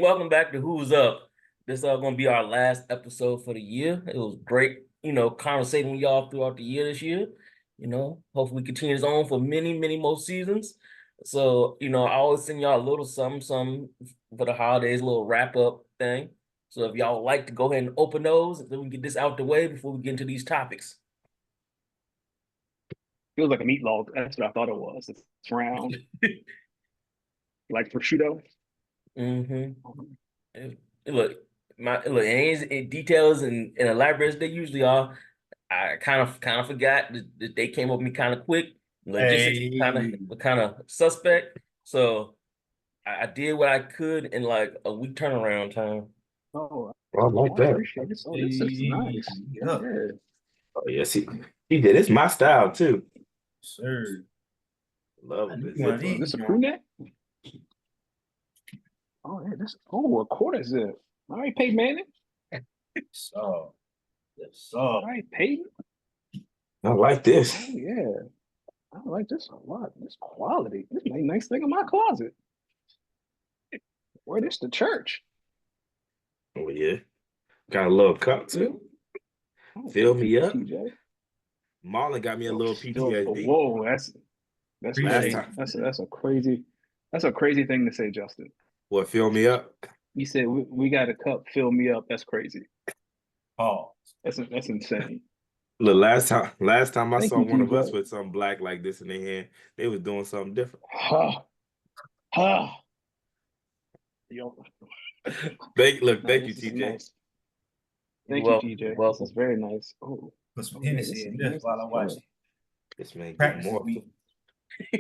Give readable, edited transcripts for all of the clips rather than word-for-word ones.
welcome back to Who's Up. This is going to be our last episode for the year. It was great, conversating with y'all throughout the year this year. Hopefully we continue this on for many, many more seasons. So, I always send y'all a little something for the holidays, a little wrap-up thing. So if y'all would like to go ahead and open those, then we can get this out the way before we get into these topics. Feels like a meatloaf. That's what I thought it was. It's round, like prosciutto. Mm-hmm. Look, it ain't details and elaborate as they usually are. I kind of forgot that they came up with me kind of quick. Logistics kind of suspect. So I did what I could in like a week turnaround time. Oh, I like that. appreciate this. Oh, this looks nice. Yeah. Oh, yes, he did. It's my style too. Sir. Love I this. need one of these. This a crew neck? Oh, yeah, a quarter zip. All right, Peyton Manning. So, yes, All right, Peyton. I like this. Oh, yeah. I like this a lot. This quality. This is a nice thing in my closet. Where this the church? Oh yeah, got a little cup too. Oh, Fill me up. TJ. Marlon got me a little PTSD. Whoa, that's Last crazy. time. That's a crazy thing to say, Justin. What, fill me up? You said we got a cup, fill me up. That's crazy. Oh, That's insane. Look, last time I Thank saw you, one of TJ. us with something black like this in their hand, they was doing something different. Yo. Thank you, This is TJ. nice. Thank Well, you, TJ. well, This is very nice. Oh, put some yeah, Hennessy in this while I watch it. This man get Practice more. week.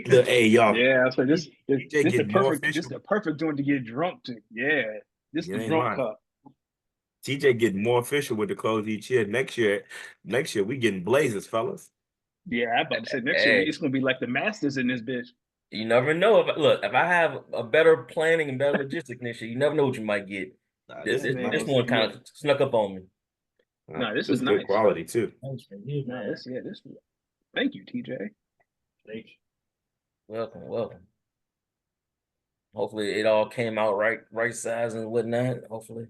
Look, hey y'all. yeah. So this get the more perfect official. this the perfect joint to get drunk to. Yeah, this You the ain't drunk lying. cup. TJ getting more official with the clothes each year. Next year we getting blazers, fellas. Yeah, I'm about to say next year it's gonna be like the Masters in this bitch. You never know. If I have a better planning and better logistics next year, you never know what you might get. Nah, This nice. one kind of snuck up on me. No, this is is good nice. quality too. Thanks for you, No, man. this. Thank you, TJ. Thank you. Welcome. Hopefully it all came out right size and whatnot. Hopefully.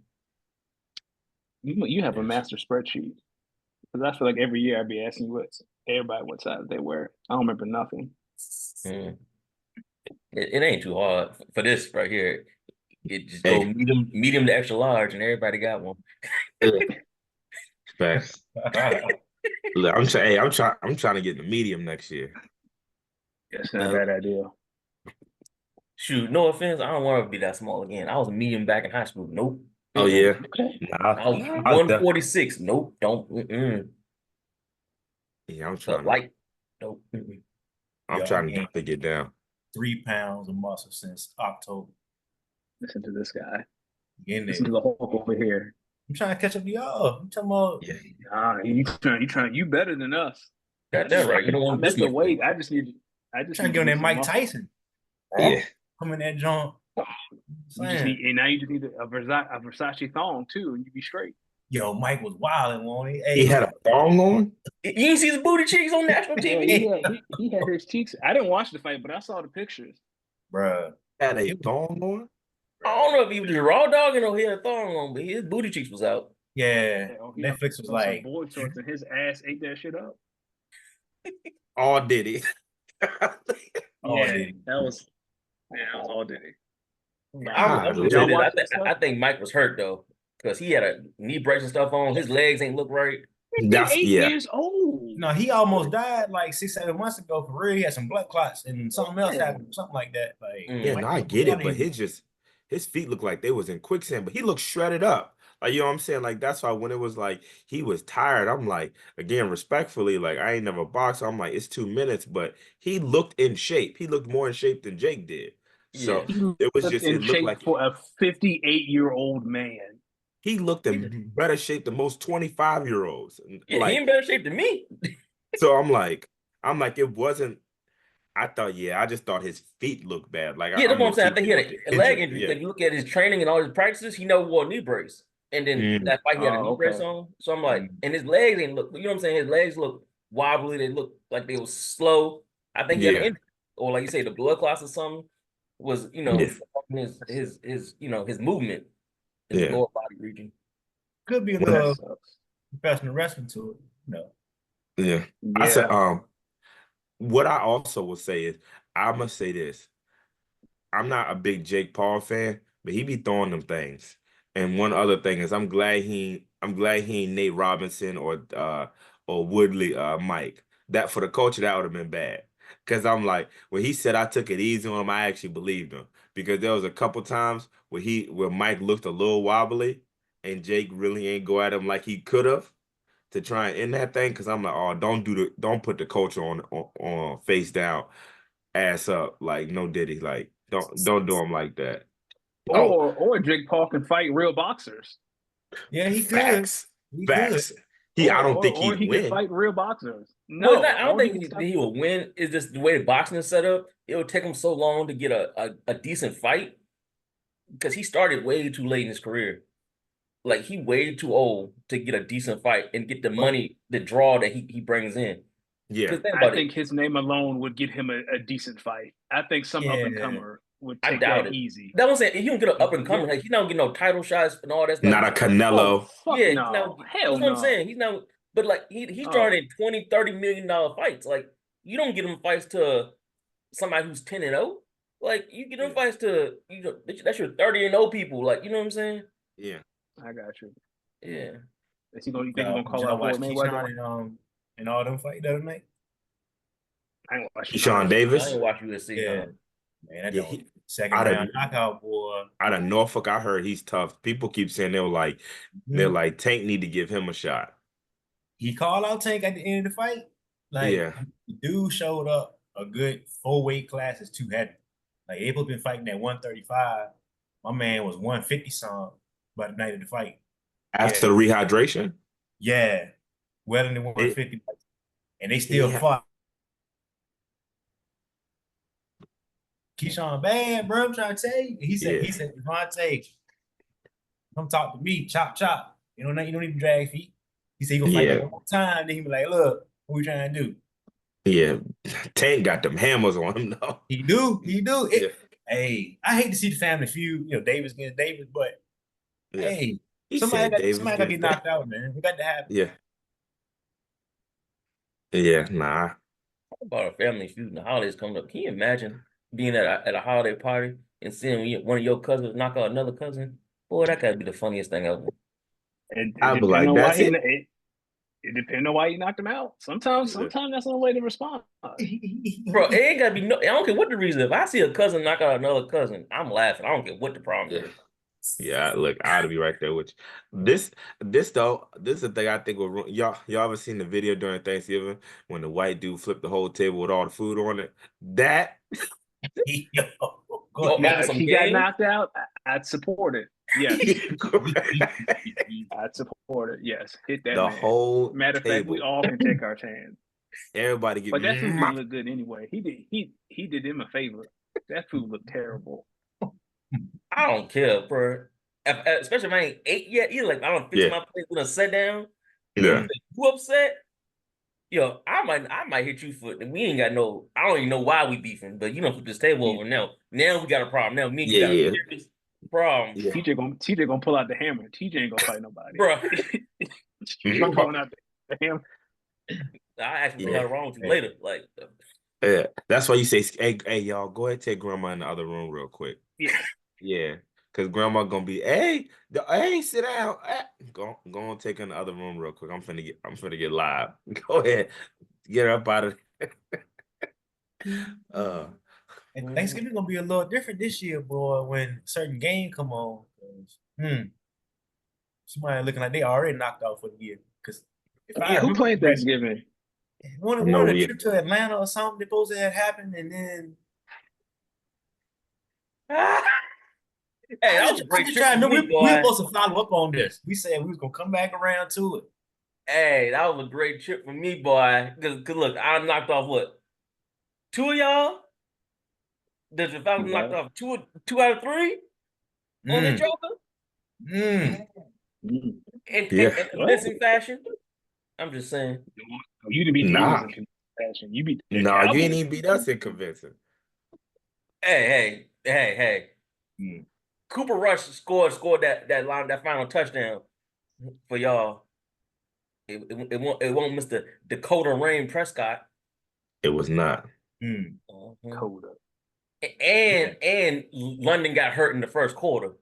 You have a master spreadsheet. Because I feel like every year I'd be asking what size they wear. I don't remember nothing. It ain't too hard for this right here. It just go medium to extra large, and everybody got one. Facts. Look, I'm trying to get the medium next year. That's not a bad idea. Shoot, no offense, I don't want to be that small again. I was a medium back in high school. Nope. Oh yeah. Okay. I was 146. Nope. Don't. Yeah, I'm trying. Light. Nope. I'm trying to get down 3 pounds of muscle since October. Listen to this guy. Listen to the Hulk over here. I'm trying to catch up to y'all. I'm talking about. Yeah. You better than us. Got that right. You don't want this the weight. I just trying to get on that Mike Tyson. Yeah. Come in that joint. Now you just need a Versace thong too, and you be straight. Yo, Mike was wilding, won't he? Hey, he had a thong on. You didn't see his booty cheeks on national TV. Yeah, he had his cheeks. I didn't watch the fight, but I saw the pictures. Bruh. Had a thong on. I don't know if he was just raw dogging or he had a thong on, but his booty cheeks was out. Yeah. Netflix was like board shorts and his ass ate that shit up. All did it. That was all did it. I think Mike was hurt though, because he had a knee brace and stuff on. His legs ain't look right. He's 8 years old. No, he almost died like 6-7 months ago for real. He had some blood clots and something else happened, something like that. Like I get it, but his feet looked like they was in quicksand, but he looked shredded up. Like, you know what I'm saying? Like, that's why when it was like he was tired, I'm like, again, respectfully, like I ain't never boxed. So I'm like, it's 2 minutes, but he looked in shape. He looked more in shape than Jake did. So it was just in shape like for a 58-year-old man. He looked in better shape than most 25-year-olds. Yeah, he in better shape than me. So I'm like, it wasn't. I just thought his feet looked bad. Like, that's what I'm saying. I think he had a leg injury. Yeah. If you look at his training and all his practices, he never wore a knee brace. And then that fight, he had a knee brace on. So I'm like, and his legs didn't look, you know what I'm saying? His legs look wobbly. They look like they was slow. I think he had an injury. Or like you say, the blood clots or something. was, Yeah. his movement in the Yeah. lower body region. Could be a That Well, little sucks. professional wrestling to it. No. yeah. I said, Yeah. what I also will say is, I must say this. I'm not a big Jake Paul fan, but he be throwing them things. And one other thing is, I'm glad he ain't Nate Robinson or Woodley Mike. That for the culture, that would have been bad. Cause I'm like, when he said I took it easy on him, I actually believed him. Because there was a couple times where Mike looked a little wobbly and Jake really ain't go at him like he could have to try and end that thing. Cause I'm like, oh, don't put the culture on face down, ass up, like no Diddy. Like don't do him like that. Oh, Or Jake Paul can fight real boxers. Yeah, he could. facts. He could. Facts. I don't think Or he'd he can win. fight real boxers. Well, it's not, No, I don't or he think can stop. he will win. It's just the way the boxing is set up. It would take him so long to get a decent fight because he started way too late in his career. Like he way too old to get a decent fight and get the money, the draw that he brings in. Yeah. Because think I about it, think his name alone would get him a decent fight. I think some up and Yeah. comer would I take doubt that it. easy. That was saying he don't get an up and Yeah. comer. Like he don't get no title shots and all that stuff. Not a Oh, Canelo. fuck Yeah, he's not. no. Hell That's what I'm no. saying. He's not. But like he's Oh, drawing in 20, $30 million fights. Like you don't get him fights to somebody who's 10-0. Like you get them Yeah. fights to that's your 30-0 people. Like you know what I'm saying? Yeah. I got you. Yeah. Is he gonna? You think he's Y'all, gonna did call y'all out watch Floyd Mayweather? Keyshawn and all them fight the other night? I ain't watching none of Keyshawn that shit. I Davis. ain't watch UFC. Yeah, No. man, that Yeah, don't he second out of round knockout, boy. Norfolk. I heard he's tough. People keep saying they're Mhm. like Tank need to give him a shot. He called out Tank at the end of the fight. Like Yeah. the dude showed up a good 4 weight classes too heavy. Like Abel been fighting at 135. My man was 150 something by the night of the fight. After Yeah, the rehydration, yeah, well in the it 150, and they still he fought. Keyshawn bad, bro. I'm trying to tell you. yeah. He said, Devontae, come talk to me, chop chop. You don't even drag feet. He said he gonna fight me Yeah. one more time. Then he be like, look, what we trying to do? Yeah. Tank got them hammers on him though. He do. Yeah. Hey, I hate to see the family feud, Davis against Davis, but Yeah. hey, He said Davis somebody gotta gets get that. knocked out, man. We got to happen. Yeah. Yeah. Nah. About a family feud and the holidays coming up. Can you imagine being at a holiday party and seeing one of your cousins knock out another cousin? Boy, that gotta be the funniest thing ever. It I'd be depends like, on why that's he. it. It depends on why you knocked him out. Sometimes Yeah. that's the way to respond. Bro, it ain't gotta be no. I don't care what the reason. If I see a cousin knock out another cousin, I'm laughing. I don't care what the problem Yeah. is. Yeah, look, I'd be right there with you. This is the thing I think will ruin y'all ever seen the video during Thanksgiving when the white dude flipped the whole table with all the food on it? That Yo, go Over Now, ahead. if some he got game. knocked out, I'd support it. Yes, I'd support it. Yes, hit that the man. whole Matter of fact, we table. all can take our chance. Everybody give But that food didn't me look good anyway. He did him a favor. That food looked terrible. I don't care, bro. Especially if I ain't ate yet. Either like I don't fix yeah, my plate, we done sit down, and then yeah, you say you upset. Yo, I might hit you for we ain't got no. I don't even know why we beefing, but you don't put this table Yeah, over now. Now we got a problem. Now me and you yeah, got a yeah, serious problem, yeah. TJ gonna pull out the hammer. TJ ain't gonna fight nobody. bro. TJ pulling out the hammer. I ask what the Yeah, hell wrong with you Hey, later. Like, yeah. That's why you say, hey, y'all, go ahead and take grandma in the other room real quick. Yeah. Yeah, because grandma gonna be, hey, sit down. Go on, take her in the other room real quick. I'm finna get live. Go ahead, get her up out of there. Uh, and Thanksgiving gonna be a little different this year, boy, when certain game come on. 'Cause, somebody looking like they already knocked out for the year. Because if I Yeah, who remember playing correctly, Thanksgiving? one no, of the we. trip to Atlanta or something supposed to have happened, and then hey, that was a I'm great just trip trying for to know me, we were boy. supposed to follow up on this. We said we was gonna come back around to it. Hey, that was a great trip for me, boy. Because look, I knocked off what? Two of y'all? The Falcons knocked Yeah. off two out of three on the Mm, Joker mm. Mm. Yeah, in What? convincing fashion. I'm just saying. You didn't beat the Eagles nah, in contention. You beat the nah, you ain't Cowboys. even beat us in convincing. Hey, Hey. Mm. Cooper Rush scored that final touchdown for y'all. It won't Mr. Dakota Rain Prescott. It was not. Mm. Coda. And London got hurt in the first quarter.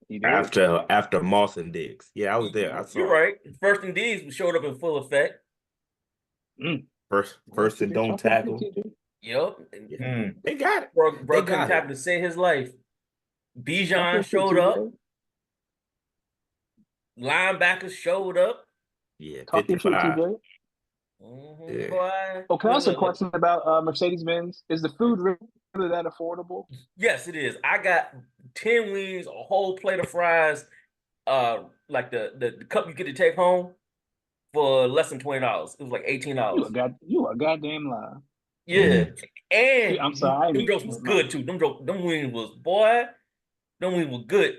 He did. After Moss and Diggs. Yeah, I was there. I You're saw it. right. First and D's showed up in full effect. First and don't tackle. Yep. Yeah. They got it. Bro They couldn't got tackle it. to save his life. Bijan showed up. Linebackers showed up. Yeah, Talk your shit, 55. TJ. Yeah. Boy. Oh, can I ask a Look. question about Mercedes-Benz? Is the food really that affordable? Yes, it is. I got 10 wings, a whole plate of fries, like the cup you get to take home for less than $20. It was like $18. You a goddamn lie. Yeah. See, And I'm sorry. them jokes was good too. Them wings was, boy, them wings were good.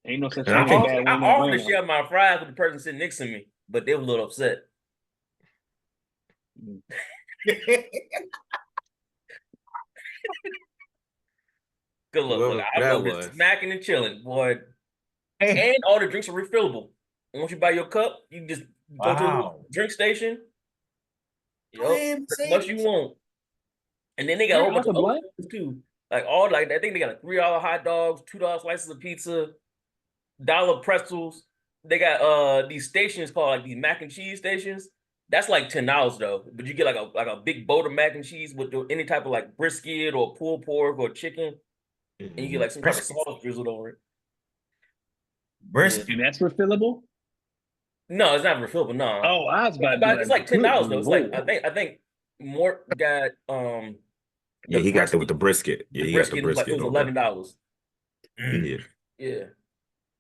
Ain't no such And I thing as a think bad I wing in offered to Atlanta. share my fries with the person sitting next to me, but they were a little upset. Good look. whoever I'm that over here was. smacking and chilling, boy. And all the drinks are refillable. And once you buy your cup, you just go to a Wow. drink station. Go Yup, ahead, as much you Mercedes. want. And then they got a whole bunch Arthur of other Blunt? things too. I think they got a $3 hot dogs, $2 slices of pizza, dollar pretzels. They got these stations called like these mac and cheese stations. That's like $10 though. But you get like a big boat of mac and cheese with any type of like brisket or pulled pork or chicken, and you get like some type of Brisket. sauce drizzled over it. Yeah. Brisket. And that's refillable? No, it's not refillable. No, Oh, I was about to be but it's like good $10 though. It's like Lord. I think Mort got Yeah, the he got brisket. with the brisket. Yeah, The he got the brisket it brisket was on there. $11. Yeah. Yeah.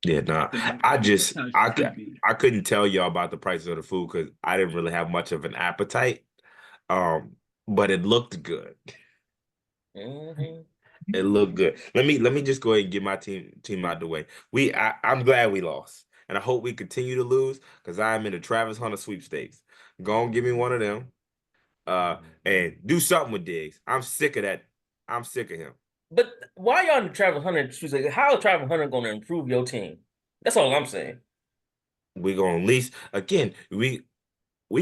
Yeah, nah. That's how it should be. I couldn't tell y'all about the prices of the food because I didn't really have much of an appetite. But it looked good. Mm-hmm. It looked good. Let me just go ahead and get my team out the way. I'm glad we lost, and I hope we continue to lose because I'm in the Travis Hunter sweepstakes. Go on, give me one of them. And do something with Diggs. I'm sick of that. I'm sick of him. But why y'all in Travis Hunter? How is Travis Hunter going to improve your team? That's all I'm saying. We're gonna at least again. We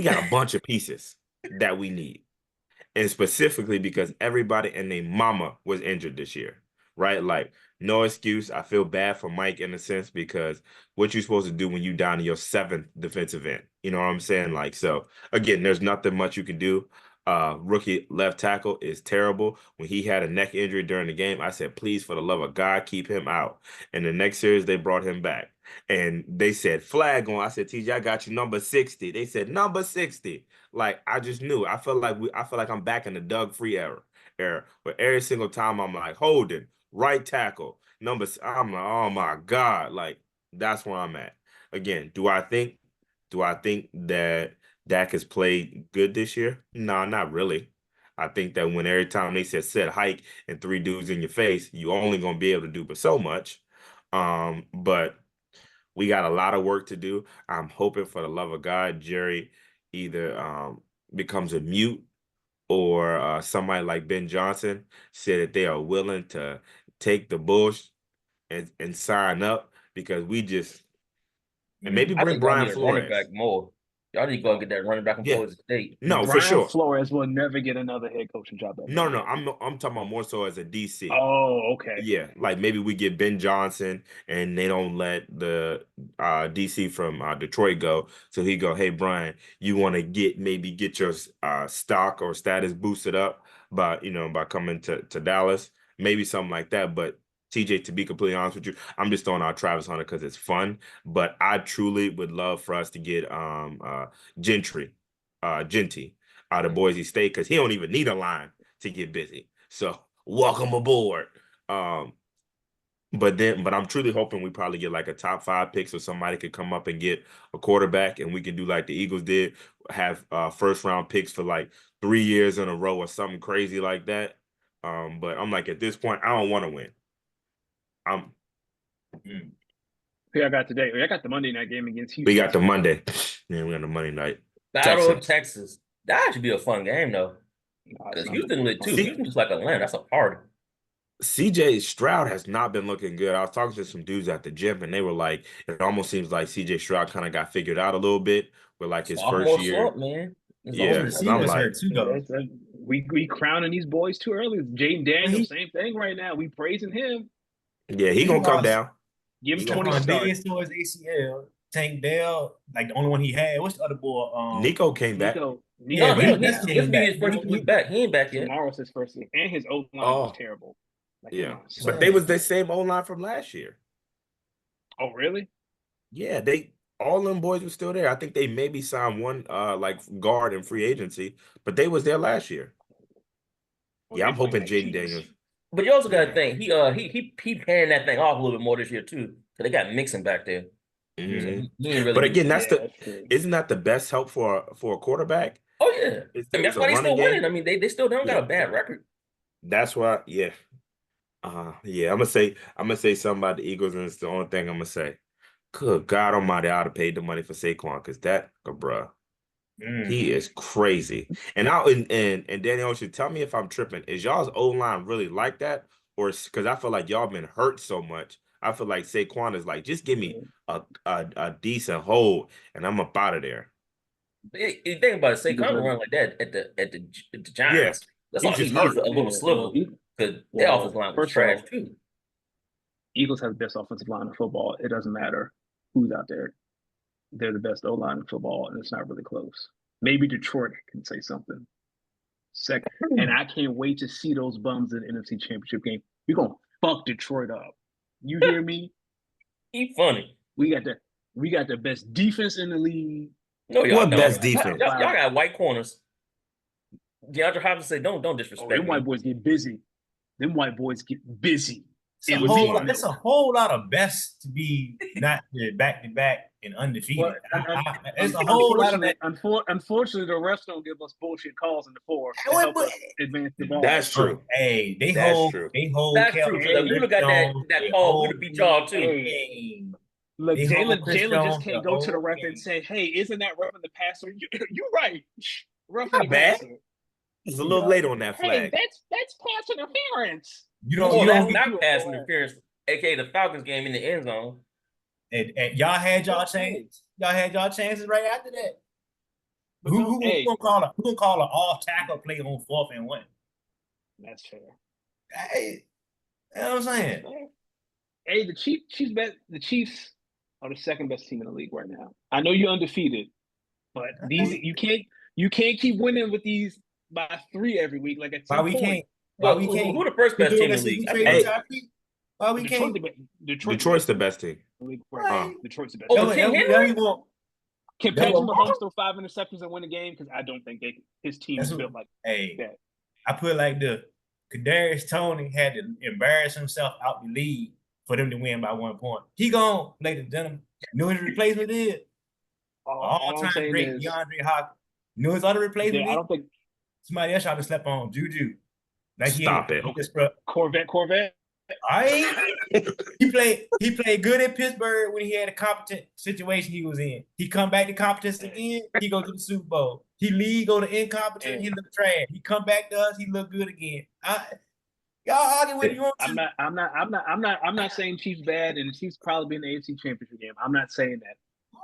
got a bunch of pieces that we need. And specifically because everybody and their mama was injured this year, right? Like, no excuse. I feel bad for Mike in a sense because what you supposed to do when you down to your seventh defensive end? You know what I'm saying? Like, so again, there's nothing much you can do. Rookie left tackle is terrible. When he had a neck injury during the game, I said, please, for the love of God, keep him out. And the next series, they brought him back. And they said, flag on. I said, TJ, I got you number 60. They said, number 60. Like I just knew. I feel like I'm back in the Doug Free era. But every single time I'm like, Holden, right tackle, numbers. I'm like, oh my God. Like that's where I'm at. Again, do I think that Dak has played good this year? No, not really. I think that when every time they said set hike and three dudes in your face, you only gonna be able to do but so much. But we got a lot of work to do. I'm hoping for the love of God, Jerry either becomes a mute or somebody like Ben Johnson said that they are willing to take the bush and sign up because we just and maybe I bring think y'all Brian need a running Flores. back more. Y'all need to go and get that running back from Yeah, Florida State. no, for Brian sure. Flores will never get another head coaching job ever No, again. I'm talking about more so as a DC. Oh, okay. Yeah, like maybe we get Ben Johnson and they don't let the DC from Detroit go. So he go, hey Brian, you want to get your stock or status boosted up by coming to Dallas, maybe something like that. But TJ, to be completely honest with you, I'm just throwing out Travis Hunter because it's fun. But I truly would love for us to get Genty out of Boise State because he don't even need a line to get busy. So welcome aboard. Um, but I'm truly hoping we probably get like a top 5 pick so somebody could come up and get a quarterback and we can do like the Eagles did, have first round picks for like 3 years in a row or something crazy like that. But I'm like at this point, I don't want to win. I'm Who I got today? I got the Monday night game against We Houston. got the Monday. Yeah, we got the Monday night. Battle of Texans. Texas. That should be a fun game though. Nah, it's Because not Houston gonna be lit too. fun. See, Houston just like Atlanta. That's a party. CJ Stroud has not been looking good. I was talking to some dudes at the gym, and they were like, it almost seems like CJ Stroud kind of got figured out a little bit with like his first Sophomore year. slump, man. It's His Yeah, over. and I'm receivers like, hurt too, And though. we crowning these boys too early. Jaden But Daniels, he same thing right now. We praising him. yeah, he he gonna come lost down. Give him He gonna 20 come Stephon down. starts. Diggs towards ACL. Tank Dell, like the only one he had. What's the other boy? Nico came back. Yeah, No, Nico he he came don't. back. This came will be back. his first week back. He ain't back yet. Tomorrow's his first week. And his O line was Oh, terrible. Like, come yeah. on. But So, they was Man, the same O-line from last year. oh, really? Yeah, they all them boys were still there. I think they maybe signed one like guard in free agency, but they was there last year. Well, Yeah, they I'm playing hoping like Jaden cheese. Daniels. But you also got to Yeah. think he paying that thing off a little bit more this year too. So they got Mixon back there. So hmm he ain't really But be. again, that's Yeah, the that's true. isn't that the best help for a quarterback? Oh yeah. I mean It's that's a why they running still winning. game. I mean they still don't got Yeah, a bad record. that's why. Yeah, yeah. I'm gonna say something about the Eagles, and it's the only thing I'm gonna say. Good God Almighty, I'd have paid the money for Saquon because bruh. He mm-hmm. is crazy. And and Daniel should tell me if I'm tripping. Is y'all's O line really like that? Or because I feel like y'all been hurt so much. I feel like Saquon is like, just give me a decent hold and I'm up out of there. You think about it, Eagles Saquon are, run like that at the Yeah. Giants. That's He all he just needs hurt. a little yeah, well, sliver because their offensive well, line was first trash off, too. Eagles have the best offensive line in football. It doesn't matter who's out there. They're the best O line in football, and it's not really close. Maybe Detroit can say something. Second, and I can't wait to see those bums in the NFC Championship game. We're gonna fuck Detroit up. You hear me? He funny. We got the we got the best defense in the league. No, y'all What don't. best Yeah, Y'all, top defense? y'all, y'all five. got white corners. DeAndre Hopkins say, don't Oh, disrespect them white me. boys get busy. Them white boys get busy. What you Elite mean? It's a milk. whole lot of best to be not back to back and Well, undefeated. It's a whole lot of unfortunately, that. unfortunately, the refs don't give us bullshit calls in the four to What- help what- us advance the ball. That's true. Hey, That's true. they hold That's true. Calvin Because if Hey, we would Chris have got that Jones, that they call, we'd hold have beat y'all too. hey, game. look, They hold Chris Jalen just Jones the can't go to the whole ref and game. say, "Hey, isn't that roughing the passer?" You're right, roughing the Not bad. passer. It's a You little know, late on that Hey, flag. that's pass interference. Well, you that's don't Don't get do not it, pass boy. interference, aka the Falcons game in the end zone. and y'all had y'all Hey, chance. Y'all had y'all chances right after that. but don't. Hey, Who gonna call an off tackle play on 4th and 1? that's fair. Hey, you know what I'm That's saying? fair. Hey, the Chiefs are the second best team in the league right now. I know you're undefeated, but these you can't keep winning with these by 3 every week. Like at Why some we point, can't? Why Well, we can't? who the first We best doing team in this the since league? we I traded think Hey, Tyreek? Why we Detroit can't? the best. Detroit the Detroit's best the team best team. in the league right now. Uh, Right. Detroit's the best over team. King That Henry. we want. Can That Patrick what Mahomes throw 5 interceptions and win a game? Because I don't think his team that's is what. built like Hey, that. I put it like the Kadarius Tony had to embarrass himself out the league for them to win by 1 point. He gone, ladies and gentlemen. You know what his replacement is? All I'm All-time saying great is, DeAndre Hopkins. You know his other replacement I is? don't think Somebody else tried to slap on Juju. Like he ain't stop it. he just scrub. Corvette. All right. He played good in Pittsburgh when he had a competent situation he was in. He come back to competence again, he go to the Super Bowl. He leave, go to incompetent, he And look trash. He come back to us, he look good again. Y'all argue with it you want I'm to. not. I'm not saying Chiefs bad, and the Chiefs probably be in the AFC Championship game. I'm not saying that.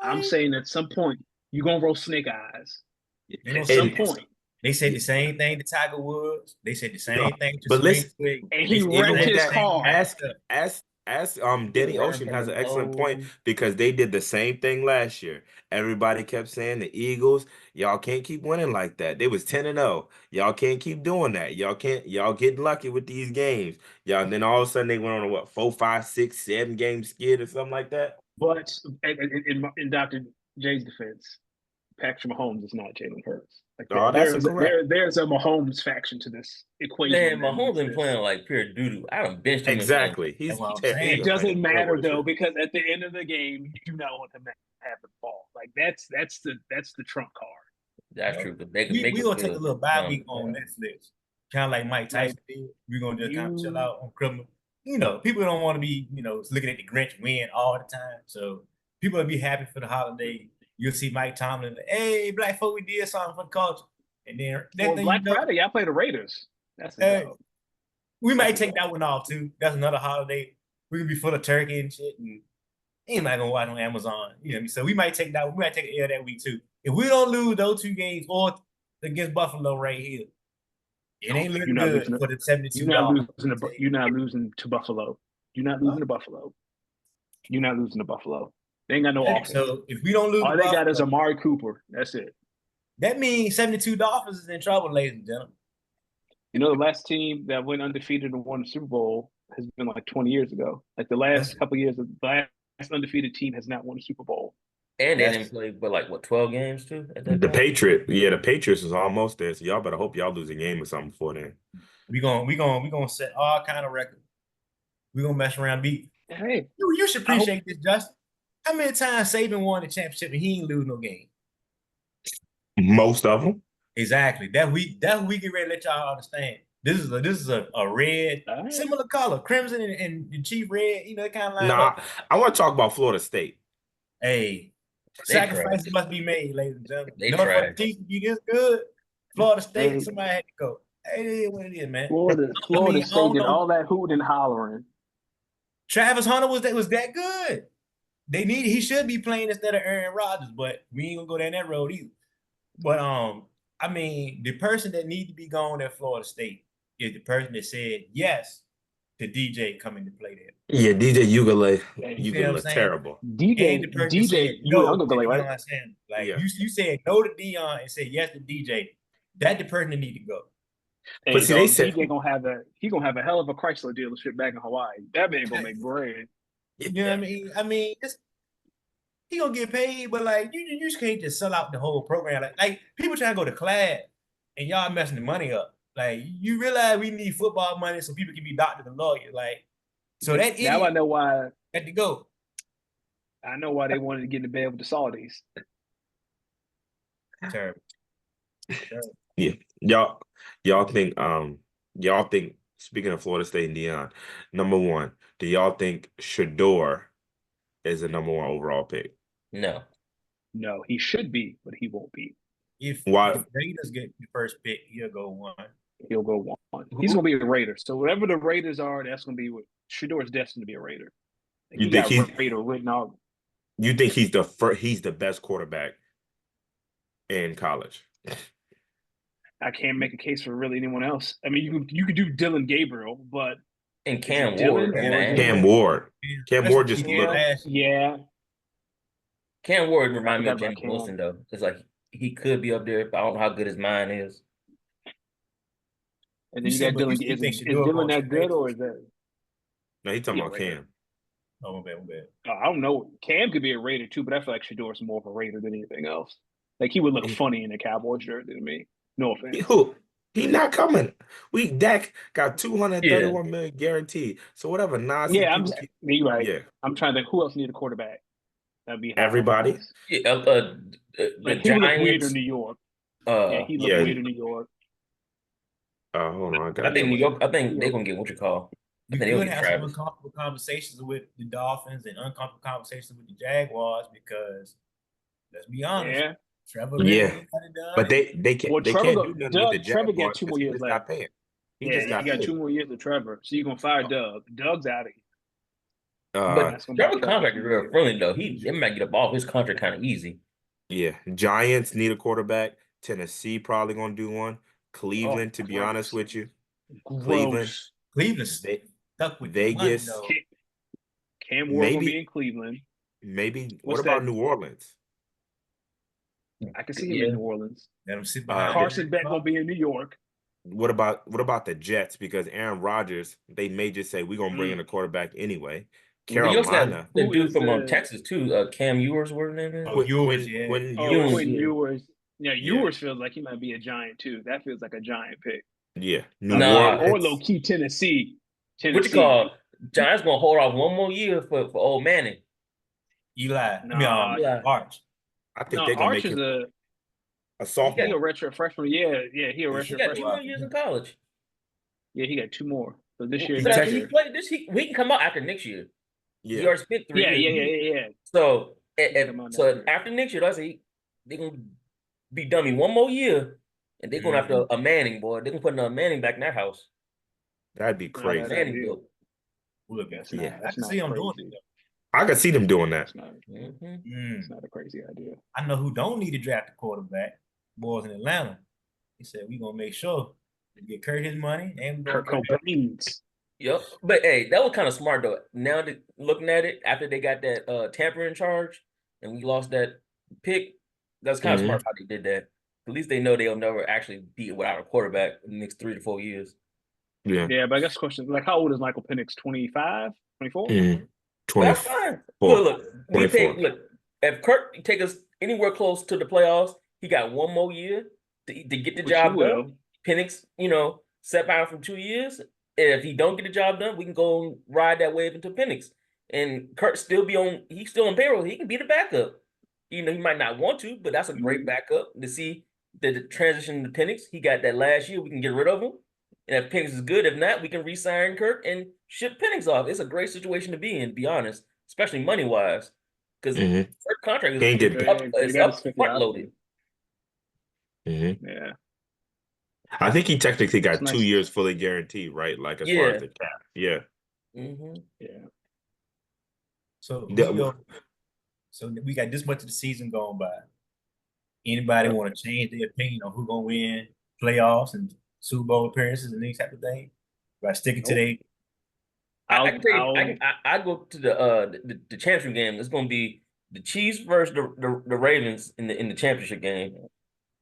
I'm Right. saying at some point you're gonna roll snake eyes. They gonna At say some And point, they said the same thing to Tiger Woods. They said the no, same thing to but listen, Serena Williams. and They he said the even wrecked with same his that, thing car. ask after. ask He Danny ran Ocean from the has an excellent point nose. because they did the same thing last year. Everybody kept saying the Eagles, y'all can't keep winning like that. They was 10-0. Y'all can't keep doing that. Y'all getting lucky with these games. Y'all, and then all of a sudden they went on a what 4, 5, 6, 7 game skid or something like that. But in Dr. J's defense, Patrick Mahomes is not Jalen Hurts. Like Oh, that's incorrect. there's a Mahomes faction to this equation Man, that Mahomes makes been this. playing like pure doo-doo. I done benched him in fantasy. Exactly. That's what I'm He saying. It been playing doesn't terrible matter this though year. because at the end of the game, you do not want to have the ball. Like that's the trump card. That's You know, true. Because they can make we us gonna take a feel little bye dumb. week on Netflix, kind of like Mike Like Tyson did. We're gonna just kind of chill you, out on criminal. People don't want to be looking at the Grinch win all the time. So people will be happy for the holiday. You'll see Mike Tomlin, hey, black folk, we did something for the culture, and then next well, thing you Black know, Friday, y'all play the Raiders. That's a hey, dub. We might take that one off too. That's another holiday. We're gonna be full of turkey and shit, and ain't not gonna watch on Amazon. You know what I mean? So we might take that. We might take an L that week too. If we don't lose those 2 games or against Buffalo right here, it ain't You're looking not good losing. for the $72. You're not losing to Buffalo. You're not losing to Buffalo. You're not losing to Buffalo. They ain't got no offense. So if we don't lose, all they got is Amari Cooper. That's it. That means 72 Dolphins is in trouble, ladies and gentlemen. You know, the last team that went undefeated and won the Super Bowl has been like 20 years ago. Like the last couple of years, the last undefeated team has not won a Super Bowl. And they didn't play but like what 12 games too at that The point? the Patriots is almost there. So y'all better hope y'all lose a game or something before then. We gonna set all kind of records. We gonna mess around beat. Hey, You should appreciate this, Justin. How many times Saban won the championship and he ain't lose no game? Most of them. Exactly. That we get ready to let y'all understand. This is a red, similar color, crimson and the chief red. You know, it kind of line up. I want to talk about Florida State. Hey, sacrifices must be made, ladies and gentlemen. They for the team to be this good, Florida State, somebody had to go. Hey, it is what it is, man. Florida State did all that hooting and hollering. Travis Hunter was that good. He should be playing instead of Aaron Rodgers, but we ain't gonna go down that road either. But I mean, the person that needs to be gone at Florida State is the person that said yes to DJ coming to play there. Yeah, DJ Ugale. Ugale terrible. DJ, no Ugale, to right? Deion Sanders. Like you said no to Deion and said yes to DJ. That's the person that need to go. Hey, but see, they said DJ gonna have a hell of a Chrysler dealership back in Hawaii. That man gonna make bread. You know what I mean? I mean, he gonna get paid, but like you just can't just sell out the whole program. Like people trying to go to class and y'all messing the money up. Like you realize we need football money so people can be doctors and lawyers. Like so that idiot now I know why had to go. I know why they wanted to get in bed with the Saudis. Terrible. Yeah, y'all think speaking of Florida State and Deion, number one, do y'all think Shador is the number 1 overall pick? No, he should be, but he won't be. If Raiders get the first pick, he'll go 1. He'll go 1. He's gonna be a Raider. So whatever the Raiders are, that's gonna be what Shador's destined to be a Raider. Like you think he's Raider written out? You think he's the best quarterback in college? I can't make a case for really anyone else. I mean, you could do Dylan Gabriel, but and Cam Ward, Cam Ward just looked. Yeah. Cam Ward remind me of James Wilson though. It's like he could be up there, but I don't know how good his mind is. And then you got Dylan. Is Dylan that good or is that? No, he's talking about Cam. Oh, my bad. I don't know. Cam could be a Raider too, but I feel like Shador's more of a Raider than anything else. Like he would look funny in a Cowboys jersey to me. No offense. He not coming. Dak got $231 million guaranteed. So whatever nonsense. Yeah, you're right. Yeah. I'm trying to think who else need a quarterback. That'd be everybody. Yeah, the he would look weird in New York. He looked weird in New York. Hold on. I think New York. I think they're gonna get what you call. We could have some uncomfortable conversations with the Dolphins and uncomfortable conversations with the Jaguars because let's be honest. Yeah. Trevor but they can't. Well, they Trevor, can't do nothing with the Trevor Jaguars got 2 more years left. He got 2 more years of Trevor. So you're gonna fire Doug. Doug's out of here. But Trevor contract is real friendly though. He might get up off his contract kind of easy. Yeah, Giants need a quarterback. Tennessee probably gonna do one. Cleveland, to be honest with you, Cleveland stuck with Vegas. Cam Ward will be in Cleveland. Maybe. What about New Orleans? I can see him in New Orleans. Carson Beck will be in New York. What about the Jets? Because Aaron Rodgers, they may just say we're gonna bring in a quarterback anyway. Carolina, the dude from Texas too, Cam Ewers, what his name is? Ewers. Yeah, Ewers feels like he might be a Giant too. That feels like a Giant pick. Yeah, or low key Tennessee. What you call? Giants gonna hold off 1 more year for old Manning. Eli. Arch. I think they're gonna make him a sophomore. He a redshirt freshman. Yeah, he a redshirt freshman. He got 2 more years in college. Yeah, he got 2 more. So this year, he played this. We can come out after next year. Yeah, he already spent 3 years. Yeah. So after next year, they're gonna be dummy 1 more year, and they're gonna have to a Manning boy. They're gonna put another Manning back in their house. That'd be No, crazy. that'd Standing be built. Look, that's Yeah. not I that's can not see him doing crazy. it. I could see them doing that. That's not Mhm. that's not a crazy idea. I know who don't need to draft a quarterback. Boys in Atlanta. He said we gonna make sure to get Kurt his money and we gonna Kurt draft. Cobain's. Yep. But hey, that was kind of smart though. Now that looking at it, after they got that tampering charge and we lost that pick, that's kind of Mhm. smart how they did that. At least they know they'll never actually be without a quarterback in the next 3 to 4 years. Yeah. Yeah, but I guess the question like how old is Michael Penix? 25, 24? Mhm. But that's fine. 24. Look, we 24. paid. Look, if Kirk take us anywhere close to the playoffs, he got one more year to get the Which he job will. done. Penix, set down from 2 years. And if he don't get the job done, we can go and ride that wave into Penix. And Kurt still be on. He's still on payroll. He can be the backup. He might not want to, but that's a great backup to see the transition to Penix. He got that last year. We can get rid of him. And if Penix is good, if not, we can re-sign Kirk and ship Penix off. It's a great situation to be in, to be honest, especially money wise, because Mhm. Kirk contract Can't is get up, They is got up his fifth front option. loaded. Mhm. Yeah. I think he technically got It's nice. 2 years fully guaranteed, right? Like as far Yeah. as the cap. Yeah. hmm Yeah. So The- we go. So we got this much of the season going by. Anybody want to change their opinion on who gonna win playoffs and Super Bowl appearances and these type of things? By sticking to Nope. they I can tell you, I'll I go to the championship game. It's going to be the Chiefs versus the Ravens in the championship game,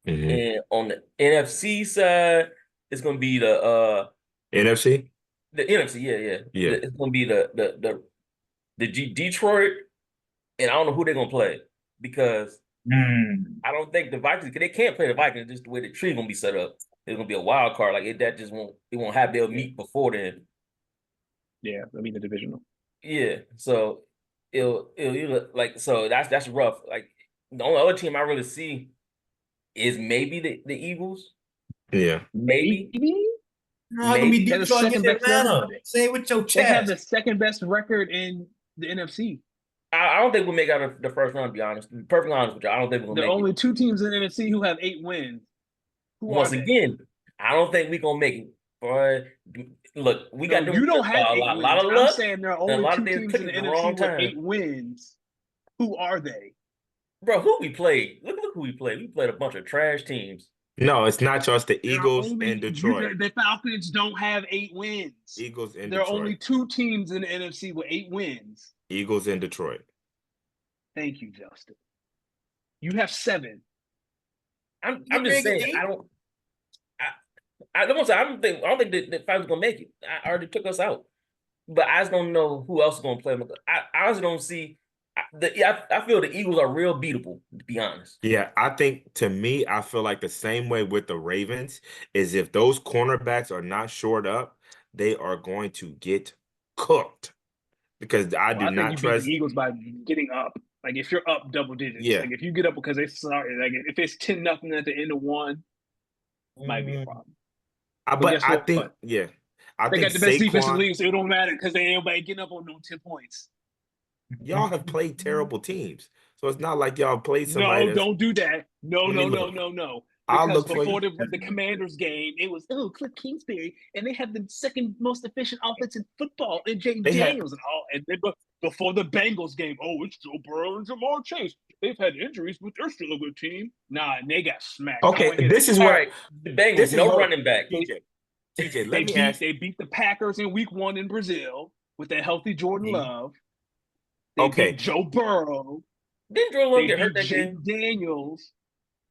Mhm. and on the NFC side, it's going to be NFC? the NFC. Yeah. Yeah. It's going to be the Detroit, and I don't know who they're going to play because I don't think the Vikings, because they can't play the Vikings just the way the tree going to be set up. It's going to be a wild card. Like that just won't have their meet before then. yeah, I mean the divisional. Yeah, so it'll like so that's rough. Like the only other team I really see is maybe the Eagles. Yeah. Maybe, No, it's gonna be They're the Detroit second against best Atlanta. Say it with your They have chest. the second best record in the NFC. I don't think we'll make out of the first round. To be honest, to be perfectly honest with you, I don't think we'll There are make only it. 2 teams in the NFC who have 8 wins. Who Once are they? again, I don't think we're gonna make it. Boy, look, we got No, them you don't have a 8 lot wins. of I'm luck saying there are and a only lot of 2 things teams in clicking the at the wrong NFC with time. 8 wins. Who are they? Bro, who we played? Look who we played. We played a bunch of trash teams. No, it's not just the There are Eagles only and Detroit. the Falcons don't have 8 wins. Eagles and There are Detroit. only 2 teams in the NFC with 8 wins. Eagles and Detroit. Thank you, Justin. You have 7. I'm You just making saying 8? I don't. I don't say I don't think the Falcons gonna make it. I already took us out, but I just don't know who else is gonna play. I honestly don't see. I feel the Eagles are real beatable, to be honest. Yeah, I think to me, I feel like the same way with the Ravens is if those cornerbacks are not shored up, they are going to get cooked because I Well, do I think not you beat the trust. Eagles by getting up. Like if you're up double digits, Yeah. like if you get up because they started, like if it's 10-0 at the end of one, might be a problem. But guess I what? think, yeah, I They think got the best defense in the Saquon, league, so it don't matter because they ain't nobody getting up on no 10 points. y'all have played terrible teams. So it's not like y'all played somebody No, that's. don't do that. No. Let me look. No. I'll Because look for you. before the Commanders game, it was Cliff Kingsbury, and they have the second most efficient offense in football in James They had- Daniels and all. And then before the Bengals game, it's Joe Burrow and Jamar Chase. They've had injuries, but they're still a good team. Nah, and they got smacked. I Okay, wanna hear this that. is All what. right, the Bengals, This is no hold- running back. TJ, let me ask. They beat the Packers in week 1 in Brazil with that healthy Jordan Love. They Okay. beat Joe Burrow. Didn't Jordan Love They get hurt beat that James game? Daniels.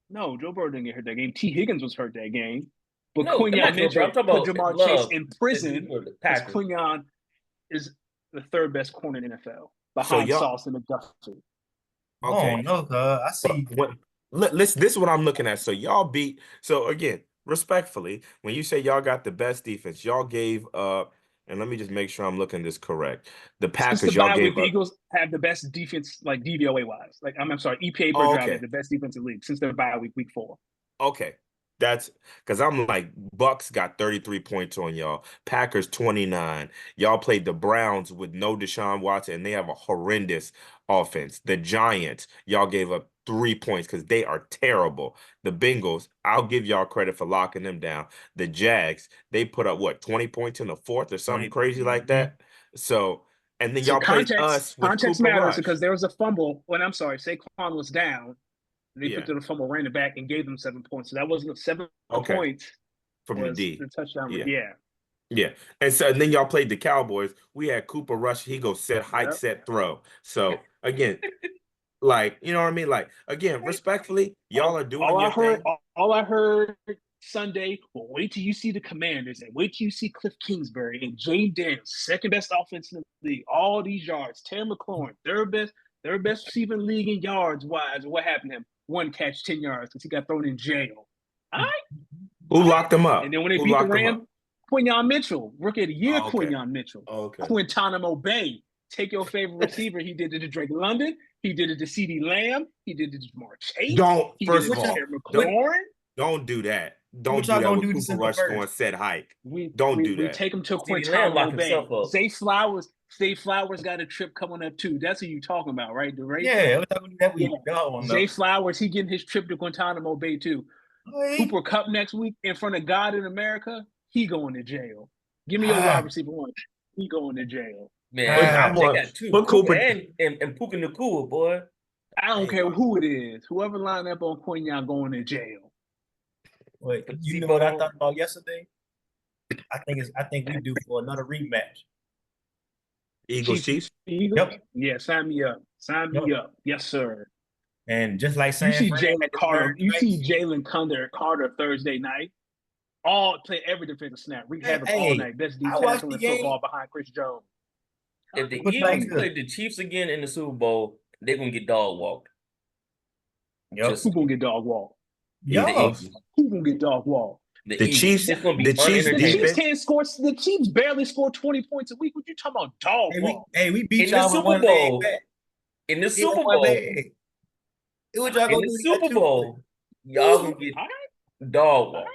No, Joe Burrow didn't get hurt that game. T. Higgins was hurt that game. But No, Quinyon not Joe Burrow. I'm Mitchell talking put about Jamar Chase Love. in prison For the because Packers. Quinyon is the 3rd best corner in the NFL So behind y'all- Sauce and McDuffie. Okay. Oh no, I see. This is what I'm looking at. So y'all beat. So again, respectfully, when you say y'all got the best defense, y'all gave up. And let me just make sure I'm looking this correct. The Since the Packers, y'all bye week, gave the up. Eagles have the best defense, like DVOA wise. Like I'm sorry, EPA per Oh, drive okay. is the best defensive league since their bye week 4. Okay. That's because I'm like, Bucks got 33 points on y'all. Packers 29. Y'all played the Browns with no Deshaun Watson, and they have a horrendous offense. The Giants, y'all gave up 3 points because they are terrible. The Bengals, I'll give y'all credit for locking them down. The Jags, they put up what, 20 points in the fourth or something 20. crazy like that. So, and then So y'all played us with context Cooper matters Rush. because there was a fumble. When I'm sorry, Saquon was down. And they Yeah. put the fumble, ran it back, and gave them 7 points. So that wasn't 7 Okay. points. From the Was D. the touchdown? Yeah. Yeah. Yeah. And then y'all played the Cowboys. We had Cooper Rush. He goes set, hike, Yep. set, throw. So again, like, you know what I mean? Like, again, respectfully, y'all are doing your thing. All I heard Sunday. Well, wait till you see the Commanders, and wait till you see Cliff Kingsbury and Jay Daniels, second best offense in the league. All these yards. Terry McLaurin, third best receiver in the league in yards wise. What happened to him? 1 catch, 10 yards because he got thrown in jail. All right. Who locked him up? And then when they Who beat the locked him Rams, up? Quinyon Mitchell, rookie of the year, Oh, okay. Quinyon Mitchell. Okay. Guantanamo Bay. Take your favorite receiver. He did it to Drake London. He did it to CD Lamb. He did it to Jamar Chase. First of all, Terry McLaurin. don't do that. Don't What do y'all that gonna with do Cooper December Rush 1st? going set hike. We do that. take him to CeeDee Lamb locked Guantanamo Bay. himself up. Zay Flowers got a trip coming up too. That's who you talking about, right? Yeah, that we Zay Flowers, he getting his trip to Guantanamo Bay too. Cooper Cup next week in front of God in America. He going to jail. Give me your wide receiver one. He going to jail. Man, they got two. Cooper and Puka Nacua, boy. I don't care who it is. Whoever lined up on Quinyon going to jail. Wait, you know what I thought about yesterday? I think we due for another rematch. Eagles Chiefs? Yep. Yeah, sign me up. Sign me up. Yes, sir. And just like you see Jalen Carter, Jalen Carter Thursday night. All play every defensive snap. We have him all night. Best D tackle in football behind Chris Jones. If the Eagles play the Chiefs again in the Super Bowl, they're gonna get dog walked. Who's gonna get dog walked? Who's gonna get dog walked? The Chiefs. It's gonna be the Chiefs can't score. The Chiefs barely score 20 points a week. What you talking about, dog walk? We beat in the Super Bowl. In the Super Bowl. What y'all gonna do? Super Bowl, y'all gonna get dog walk.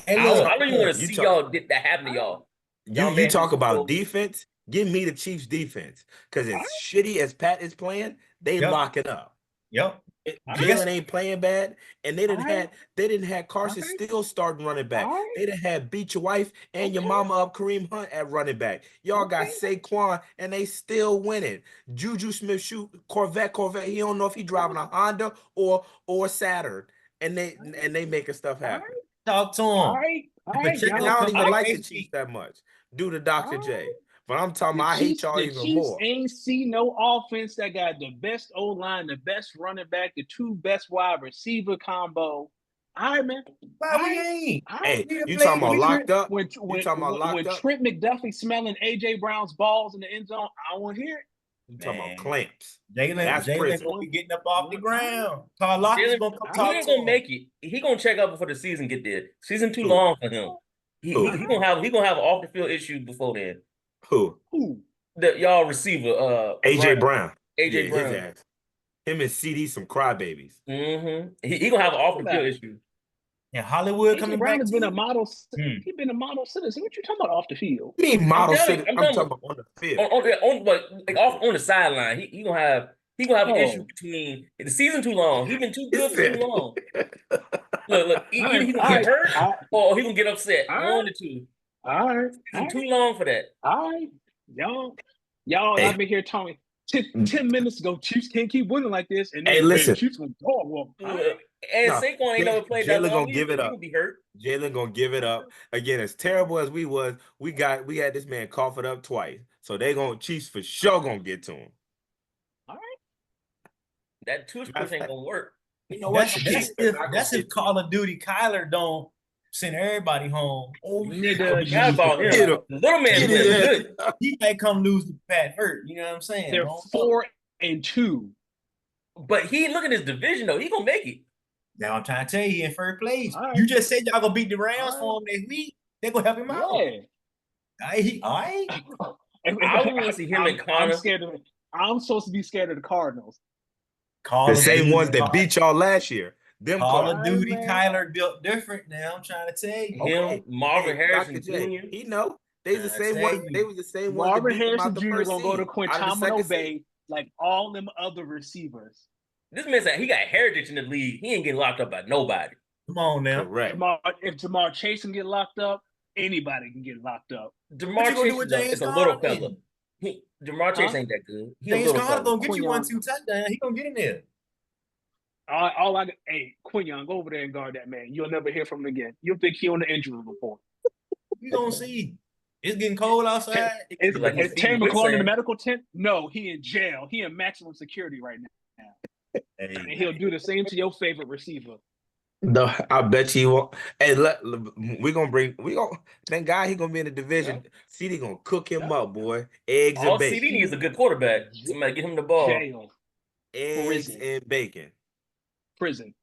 I don't even want to see y'all get that happen to y'all. You talk about defense. Give me the Chiefs defense. Because as shitty as Pat is playing, they lock it up. Yep. Jalen ain't playing bad. And they didn't have Carson still starting running back. They done had beat your wife and your mama up Kareem Hunt at running back. Y'all got Saquon and they still winning. Juju Smith shoot Corvette. He don't know if he driving a Honda or Saturn. And they making stuff happen. Talk to him. All right. I don't even like the Chiefs that much due to Dr. J. But I'm talking about I hate y'all even more. The Chiefs ain't see no offense that got the best O-line, the best running back, the two best wide receiver combo. All right, man. Hey, you talking about locked up? When Trent McDuffie smelling A.J. Brown's balls in the end zone, I don't want to hear it. You talking about clamps. Jalen gonna be getting up off the ground. Carl Lockett's gonna come talk He ain't gonna make it. He gonna check out before the season get there. Season too long for him. He gonna have an off the field issue before then. Who? Y'all receiver, AJ Brown. AJ Brown. His ass. Him and CD some crybabies. He gonna have an off the field issue. And Hollywood AJ coming Brown back. Has been a model. He's been a model citizen. What you talking about off the field? You mean model citizen? I'm talking about on the field. On the sideline, he gonna have an issue between the season too long. He been too good for too long. Look, either he gonna get hurt or he gonna get upset. One of the two. All right. It's too long for that. All right. Y'all I've been here telling 10 minutes ago, Chiefs can't keep winning like this. And then listen. Chiefs gonna dog walk. And Saquon ain't never played that long. Jalen gonna give it up. He gonna be hurt. Jalen gonna give it up. Again, as terrible as we had this man cough it up twice. So Chiefs for sure gonna get to him. All right. That tush push ain't gonna work. You know what? That's if Call of Duty Kyler don't send everybody home. Oh, nigga, about him. Little man good. He might come lose to Pat Hurt. You know what I'm saying? They're 4-2. But look at his division though. He gonna make it. Now I'm trying to tell you, he in first place. Right. You just said y'all gonna beat the Rams for him next week. They gonna help him out. Yeah. All right. I want to see him and Connor. I'm supposed to be scared of the Cardinals. The same ones that beat y'all last year. Them Call of cards. Duty, man. Kyler built different now. I'm trying to tell you. Okay. Him, Marvin Hey, Harrison Dr. J, Jr. he know. They was the I same tell one. They you. was the same ones that Marvin beat them Harrison out the Jr. first gonna go to seed, out of the Quintamino second seed. Bay like all them other receivers. This man said he got heritage in the league. He ain't getting locked up by nobody. Come on now. Correct. If Jamar Chase can get locked up, anybody can get locked up. Jamar you gonna do Chase with is a, James is a little Conner fella. then? Jamar Chase Huh? ain't that good. He a James little Conner fella. gonna get you Quinyon. 1-2 touchdowns. He gonna get in there. Hey, Quinyon, go over there and guard that man. You'll never hear from him again. You'll think he on the injury report. We gonna see. It's getting cold outside. Is, Like he's is Terry eating McLaurin in the quicksand. medical tent? No, he in jail. He in maximum security right now. And Hey, he'll do the same to your favorite receiver. No, I bet you won't. Hey, we gonna that guy. He gonna be in the division. CD gonna cook him up, boy. Eggs and All CD bacon. needs a good quarterback. Somebody get him the ball. Jail, Eggs prison. and bacon. prison.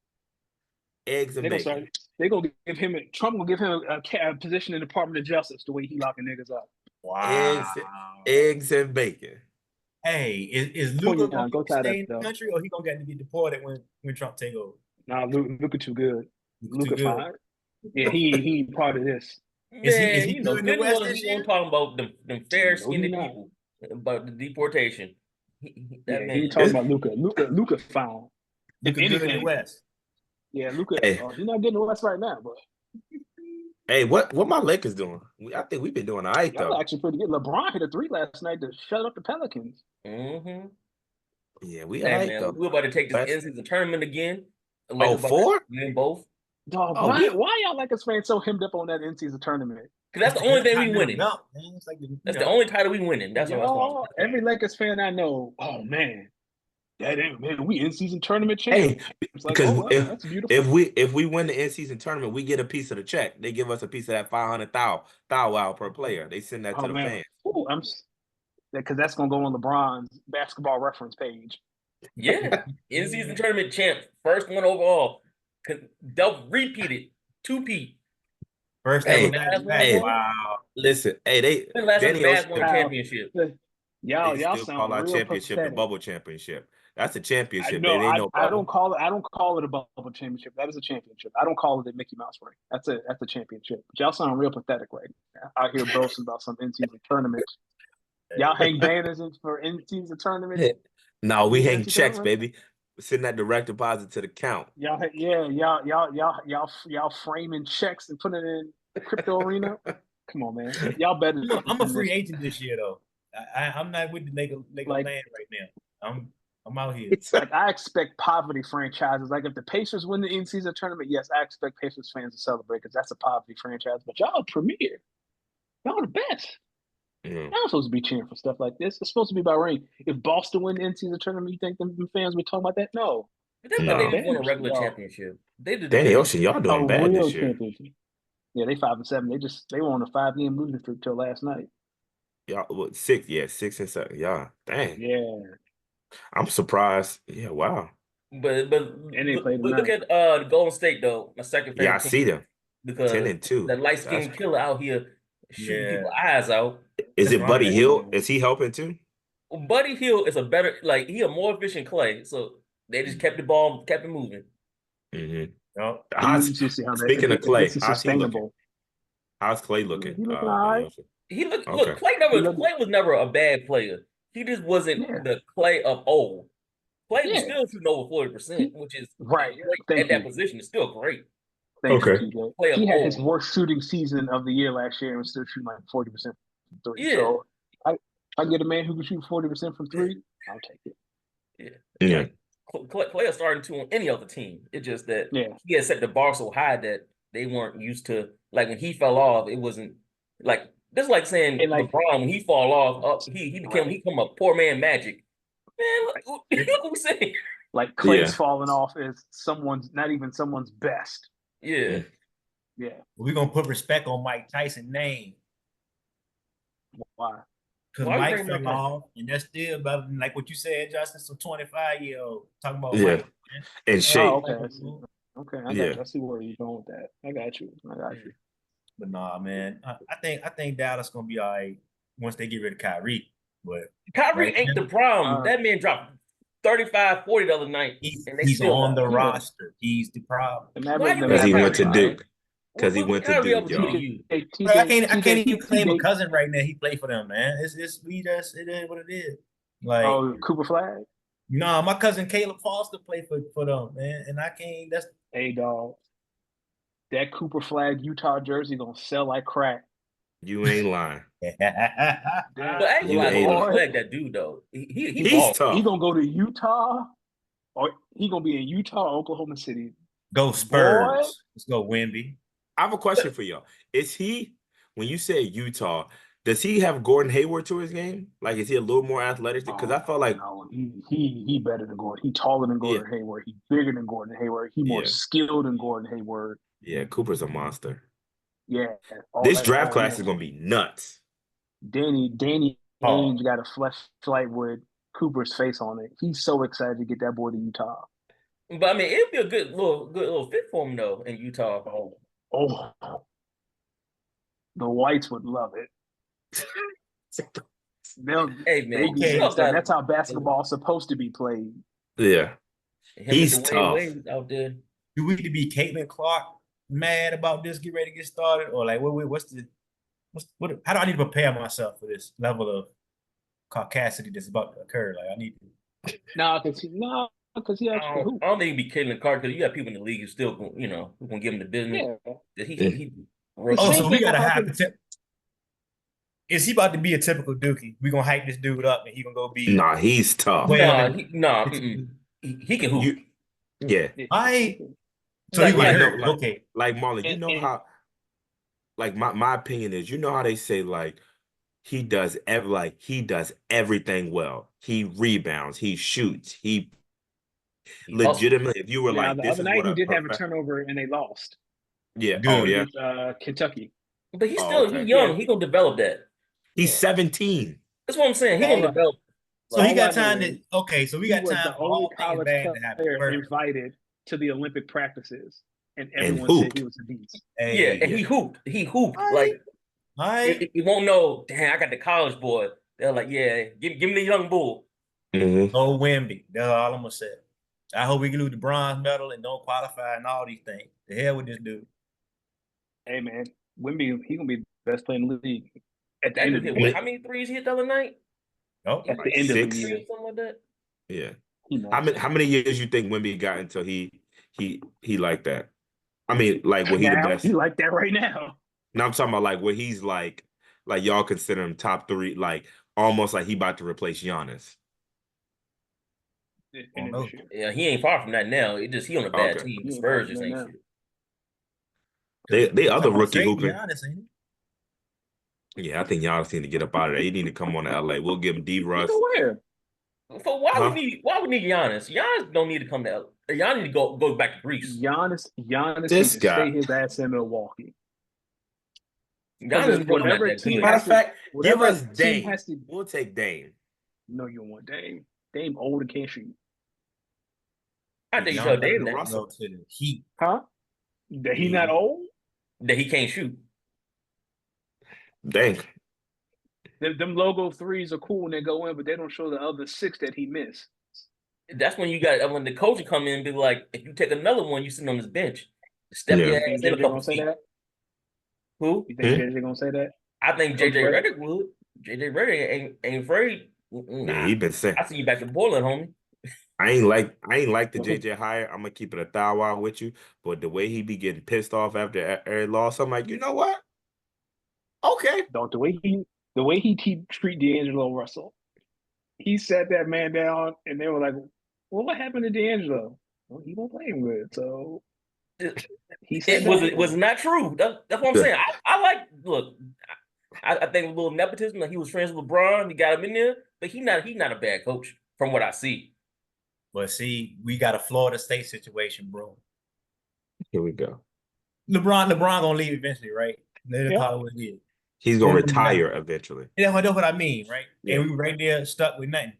Eggs and They're gonna bacon. start. They're gonna give him. Trump will give him a position in the Department of Justice the way he locking niggas up. wow. Eggs and bacon. Hey, is Luka gonna Go tie stay that in the up. country, or he gonna get to get deported when Trump take over? Nah, Luka too good. Luka Luka too good. fine. Yeah, he ain't part of this. Is Man, he you know, good in the good West one. this He gonna year? talk about them fair No, skinned he not. people about the deportation. That Yeah, man. he ain't talking about Luka. Luka fine. Luka If good in the anything, West. yeah, Luka. Hey. He's not getting the West right now, but Hey, what my Lakers doing? I think we've been doing all right y'all though. actually pretty good. LeBron hit a 3 last night to shut up the Pelicans. Mm-hmm. Yeah, we Hey all right man, though. we're about to take this West. in-season tournament again. The Oh, Lakers about to 4? win both. Dog, Oh, why y'all Lakers fans so hemmed up on that in-season tournament? Because that's the only thing we Continental winning. belt, man. It's like That's the only title we winning. That's what Y'all, every Lakers fan I know, oh man, we in-season tournament Hey, champs. It's like, because oh, well, that's beautiful. if we win the in-season tournament, we get a piece of the check. They give us a piece of that 500,000 per player. They send that to Oh the man, fans. ooh, because that's gonna go on LeBron's basketball reference page. Yeah, in-season tournament champ, first one overall. They'll repeat it, two-peat. First Hey, ever back-to-back. hey, Wow. listen, When last time the Danny Mavs Ocean, won a championship? Y'all they still sound call our real championship the pathetic. bubble championship. That's a championship, No, baby. Ain't no I bubble. don't call it a bubble championship. That is a championship. I don't call it a Mickey Mouse ring. That's a championship. But y'all sound real pathetic right now. Out here boasting about some in-season tournaments. Y'all hang banners for in-season tournaments. No, we hang NCAA checks, tournament? baby. Send that direct deposit to the count. Y'all framing checks and putting it in the crypto arena. Come on, man. Y'all better. I'm a free agent this year, though. I'm not with the Lakers Like- land right now. I'm out here. Like I expect poverty franchises. Like if the Pacers win the in-season tournament, yes, I expect Pacers fans to celebrate because that's a poverty franchise. But y'all premier, y'all the best. Mm. Y'all supposed to be cheering for stuff like this. It's supposed to be about ring. If Boston win the in-season tournament, you think them fans would talk about that? No, But that's No. why they just won a regular No. championship. They did Danny Ocean, y'all a doing bad real this year. championship. Yeah, they 5-7. They were on a 5-game losing streak till last night. Y'all, what, 6? Yeah, 6 and 7. Y'all, dang. Yeah, I'm surprised. Yeah, wow. But and they played look tonight. at the Golden State though, my second favorite Yeah, I team, see them. 10 because and 2. that light skinned That's- killer out here shooting Yeah. people's eyes out. Is it That's Buddy right. Hill? Is he helping too? Buddy Hill is he a more efficient Clay, so they just kept it moving. Mm-hmm. No. You need to see how Speaking of if Clay, this is how's he looking? sustainable. How's Clay looking? He looking all right. Okay. Look, Clay was never a bad player. He just wasn't Yeah. the Clay of old. Clay was Yeah. still shooting over 40%, which is Right. great Thank at that you. position. It's still great. Thank Okay. you, TJ. Play He of had his old. worst shooting season of the year last year and was still shooting like 40% from 3. Yeah. So I get a man who can shoot 40% from 3. I'll take it. Yeah. Clay is starting to on any other team. It's just that Yeah. he had set the bar so high that they weren't used to. Like when he fell off, it wasn't like this. Is like saying And, like- LeBron when he fall off, he become a poor man Magic. Man, look what we saying. Like Clay's Yeah. falling off is not even someone's best. Yeah, Yeah. We're gonna put respect on Mike Tyson's name. Why? Because Why you Mike bring Mike fell Tyson? off, and that's still better than like what you said, Justin. Some 25-year-old talking about Yeah. Mike. And shape. Oh, okay. I see. Okay, I got Yeah. you. I see where you're going with that. I got you. But nah, man. I think Dallas gonna be all right once they get rid of Kyrie. But Kyrie Right. ain't the problem. Uh, That man dropped 35-40 the other night, and they He's still on lost. the roster. He's the problem. The Why Mavericks, you the Because he playing went Mavericks to are Kyrie, fine. man? Duke. Because he What went to Kyrie Duke, ever do y'all. to you? Hey, Bro, I can't even claim a TJ, cousin right now. He played for them, man. It is what it is. Like, oh, Cooper Flag. nah, my cousin Caleb Foster played for them, man. And I can't. That's Hey, dog, that Cooper Flag Utah jersey gonna sell like crack. You ain't lying. But I ain't gonna You lie, ain't Cooper lying. Flag, that dude though. He He's ball. He tough. gonna go to Utah, or he gonna be in Utah, or Oklahoma City. Go Boy, Spurs. Let's go Wemby. I have a question for y'all. Is he, when you say Utah, does he have Gordon Hayward to his game? Like, is he a little more athletic? Because I felt like, no, he better than Gordon. He taller than yeah, Gordon Hayward. He bigger than Gordon Hayward. He more yeah, skilled than Gordon Hayward. yeah. Cooper's a monster. Yeah. This draft Oh class is man. gonna be nuts. Danny Paul. Ainge got a flashlight with Cooper's face on it. He's so excited to get that boy to Utah. But I mean, it'd be a good little fit for him though in Utah. Oh, the whites would love it. Hey They man, be you Okay. saying also stuff. got That's how basketball's supposed to be played. Yeah, him and he's Dwayne tough. Wade out there. Do we need to be Caitlin Clark mad about this? Get ready to get started, or like what? How do I need to prepare myself for this level of caucasity that's about to occur? Like I need to. No, because he actually hoop. I don't think it'd be Caitlin Clark because you got people in the league who still who gonna give him the business. Yeah. That Yeah. he The Oh, same so we thing gotta gonna have. happen. Is he about to be a typical Dookie? We gonna hype this dude up, and he gonna go be Nah, he's tough. 12 he can hoop. You, yeah. I so Like, he went like, hurt. like, Okay, like Marlon, you know how, like my opinion is, you know how they say like he does everything well. He rebounds, he shoots, he he hustles. legitimately. If you were Now like, the this other is night what he a did have a perfect, turnover and they lost yeah. Oh good. yeah. against Kentucky. But he's Oh still he okay. young. Yeah. He gonna develop that. He's 17. That's what I'm saying. He All gonna I, develop. So he all I got know time is to. Okay, so we he got was time the for only all things college bad to happen. player Perfect. invited to the Olympic practices, and And everyone said he hooped. was a beast. Yeah, Hey, and Yeah. he hooped. He hooped. all Like right. you won't know. Damn, I got the college boy. They're like, yeah, give me the young bull. Hmm. No Wemby. That's all I'm gonna say. I hope we can lose the bronze medal and don't qualify and all these things. The hell with this dude. Hey man, Wimby, he gonna be the best player in the league at the That end dude of the hit year. what? How many threes he hit the other night? Oh, At Like the end of the 6. year, Something like that. Yeah. he How knows. many years you think Wemby got until he like that? I mean, like where he the Now he best? like that right now. Now I'm talking about like where he's like y'all consider him top 3, like almost like he about to replace Giannis. In no. this year. Yeah, he ain't far from that now. It just he on a bad Okay. team. The He ain't far Spurs from just that ain't now. shit. They other Talking about rookie who trading can. Giannis, ain't Yeah, I think Giannis need to get up out of there. He need to come on to LA. We'll give him D You Russ. know where? For Huh? why we need Giannis? Giannis don't need to come to L. Giannis need to go back to Greece. Giannis This needs to guy. stay his ass in Milwaui. Giannis really not Whatever that team good. Matter has of to, fact, give whatever us team Dame. has to. We'll take Dame. No, you don't want Dame. Dame old and can't shoot. I he? think you Young tell Giannis Dame D'Angelo that go Russell. to the Heat. Huh? That he not Yeah. old? he can't shoot. Dang. Them logo threes are cool when they go in, but they don't show the other 6 that he missed. That's when you got when the coach will come in and be like, if you take another one, you sitting on this bench. Step Yeah. your You ass think in a JJ couple gonna say feet. that? Who? You think JJ gonna say that? I think Coach JJ Redick? Redick would. JJ Redick ain't afraid. Yeah, Nah, he been saying. I see you back in Portland, homie. I ain't like the JJ hire. I'm gonna keep it a thou wow with you. But the way he be getting pissed off after every loss, I'm like, you know what? Okay. Don't the way he treat D'Angelo Russell. He sat that man down, and they were like, "Well, what happened to D'Angelo? Well, he won't play him good, so he sat It was down." not true. That's what I'm saying. I like look. I think a little nepotism. Like he was friends with LeBron. He got him in there, but he's not a bad coach from what I see. But see, we got a Florida State situation, bro. Here we go. LeBron gonna leave eventually, right? Let it call it what it is. He's gonna retire eventually. Yeah, that's what I mean, right? Yeah. And we right there stuck with nothing,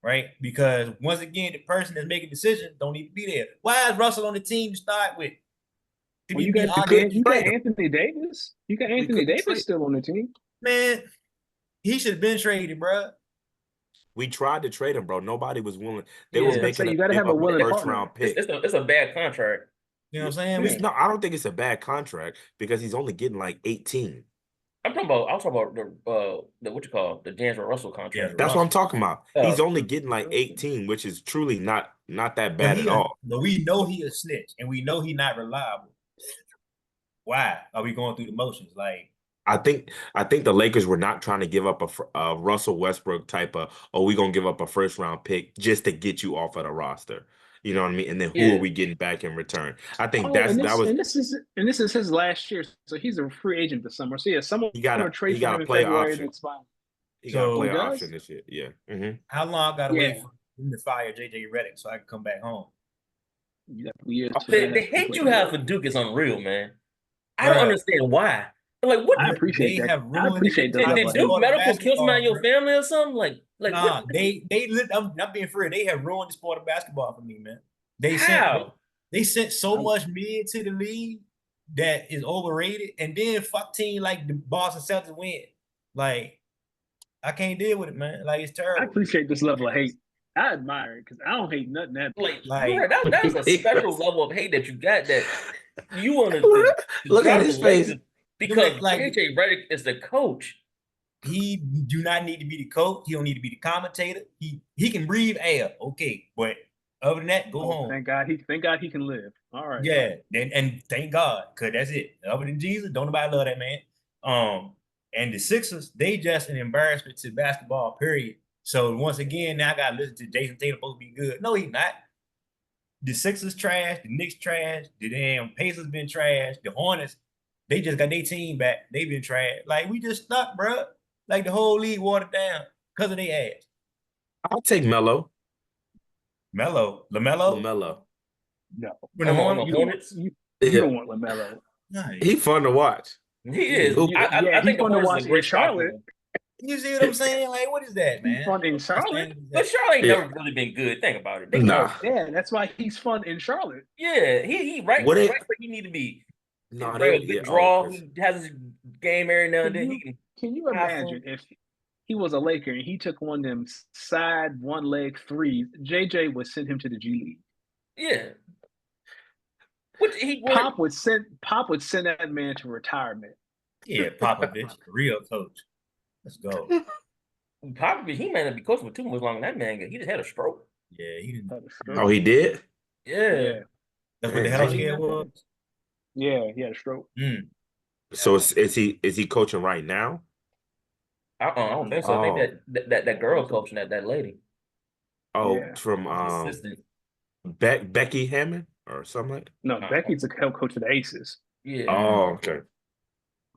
right? Because once again, the person that's making decisions don't need to be there. Why is Russell on the team to start with? Well, you got Anthony Davis. You got Anthony Davis still on the team. Man, he should have been traded, bro. We tried to trade him, bro. Nobody was willing. They were Yeah. making you us got to give have a up a willing first partner. round pick. It's a bad contract. You know what I'm saying? No, I don't think it's a bad contract because he's only getting like 18. I was talking about the what you call the D'Angelo Russell contract. That's what I'm talking about. He's Oh. only getting like 18, which is truly not that bad at all. But we know he a snitch, and we know he not reliable. Why are we going through the motions? Like, I think the Lakers were not trying to give up a Russell Westbrook type of, we gonna give up a first round pick just to get you off of the roster. You know what I mean? And then who Yeah. are we getting back in return? I think and was this is his last year, so he's a free agent this summer. So yeah, someone will trade for him in play February. option. That's fine. He got a So- player He does? option this year. Yeah. Mhm. how long I gotta Yeah. wait for him to fire JJ Redick so I can come back home? You got 3 years for The that. hate you have for Duke is unreal, man. I don't Bruh. understand why. Like, what? I appreciate They that. have I ruined appreciate the the Did level of Duke hate. medical kill somebody in your basketball, family or something? Like Nah, what? I'm not being free. They have ruined the sport of basketball for me, man. They How? sent so much mid to the league that is overrated, and then fuck team like the Boston Celtics win. Like, I can't deal with it, man. Like, it's I terrible. appreciate this level of hate. I admire it because I don't hate nothing that Like, Like- you're right, that's a special level of hate that you got that you want to Look at his face. because Like- JJ Redick is the coach. He do not need to be the coach. He don't need to be the commentator. He can breathe air, okay. But other than that, go home. Thank God he can live. All right. Yeah, and thank God, cause that's it. Other than Jesus, don't nobody love that man. And the Sixers, they just an embarrassment to basketball, period. So once again, now I gotta listen to Jason Tatum supposed to be good. No, he's not. The Sixers trash, the Knicks trash, the damn Pacers been trash, the Hornets, they just got their team back. They been trash. Like, we just stuck, bro. Like, the whole league watered down because of their ass. I'll take Melo. LaMelo. LaMelo. No. On the Hornets, You Yeah. don't want LaMelo. Nice. He fun to watch. he is. Yeah, I think he's the fun to Hornets watch is a great in Charlotte. spot. You see what I'm saying? Like, what is that, man? He's fun in Charlotte. But Charlotte ain't Yeah. never really been good. Think about it. Nah. Yeah, that's why he's fun in Charlotte. Yeah, he right What right it- where he need to be. No, Right, a good draw. 'cause- He has his game every now and then. Can He can. Can you imagine if he was a Laker and he took one of them side one leg threes? JJ would send him to the G League. Yeah. What he Pop would send that man to retirement. Yeah, Popovich, real coach. Let's go. Probably he may not be coaching for too much longer. That man, he just had a stroke. Yeah, he didn't. Oh, he did? Yeah. That's what the Man, health he- scare was. Yeah, he had a stroke. So is he coaching right now? I don't think so. I think that girl coaching that lady. Oh, Yeah. from Assistant. Becky Hammond or something like that? No, Becky's the head coach of the Aces. Yeah. Oh, okay.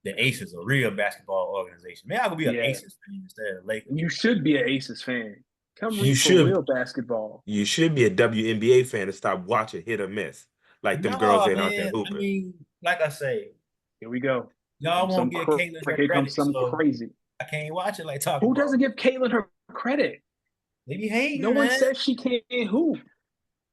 The Aces, a real basketball organization. Man, I could be an Yeah. Aces fan instead of Lakers. You should be an Aces fan. Come You read for should. real basketball. You should be a WNBA fan to stop watching hit or miss. Like them girls ain't out there man. hooping. I mean, like I say, Here we go. y'all won't give Caitlyn her Here credit, comes some so crazy. I can't watch it like talking Who about. doesn't give Caitlyn her credit? They be hating, No one man. says she can't hoop.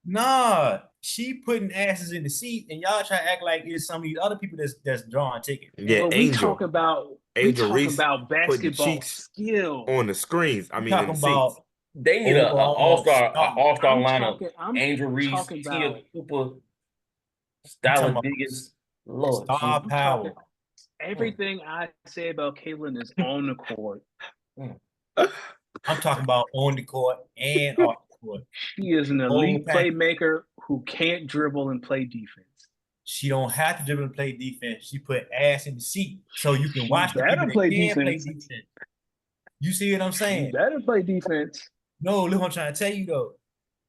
Nah, she putting asses in the seat, and y'all try to act like it's some of these other people that's drawing tickets. Yeah, But Angel we talk about Reese basketball cheeks skill. on the screens. I mean, in Talking the about seats. They need an all-star I'm lineup. talking Angel Reese, talking Tia about- Cooper, talking Styler about Biggins. Lord, star Jesus. power. Everything I say about Caitlyn is on the court. I'm talking about on the court and off the court. She is an elite package. playmaker who can't dribble and play defense. She don't have to dribble and play defense. She put ass in the seat so you can She watch the better people that play can play defense. defense. You see what I'm She saying? better play defense. No, look what I'm trying to tell you though.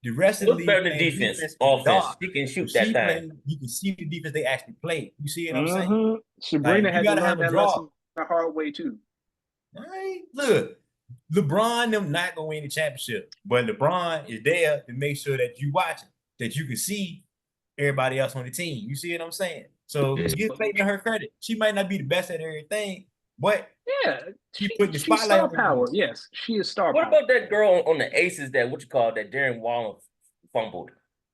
The rest of the What's league better than playing defense? is Offense. dark. She can shoot She that thing. play, you can see the defense they actually play. You see what I'm saying? Mhm. Sabrina Like, had you to gotta learn have a that draw. lesson the hard way too. Right? Look, LeBron them not gonna win the championship, but LeBron is there to make sure that you watch it, that you can see everybody else on the team. You see what I'm saying? So give Clayton her credit. She might not be the best at everything, but Yeah, she put the she's spotlight star on her. power. Yes, she is star What power. about that girl on the Aces that that Darren Wallen fumbled?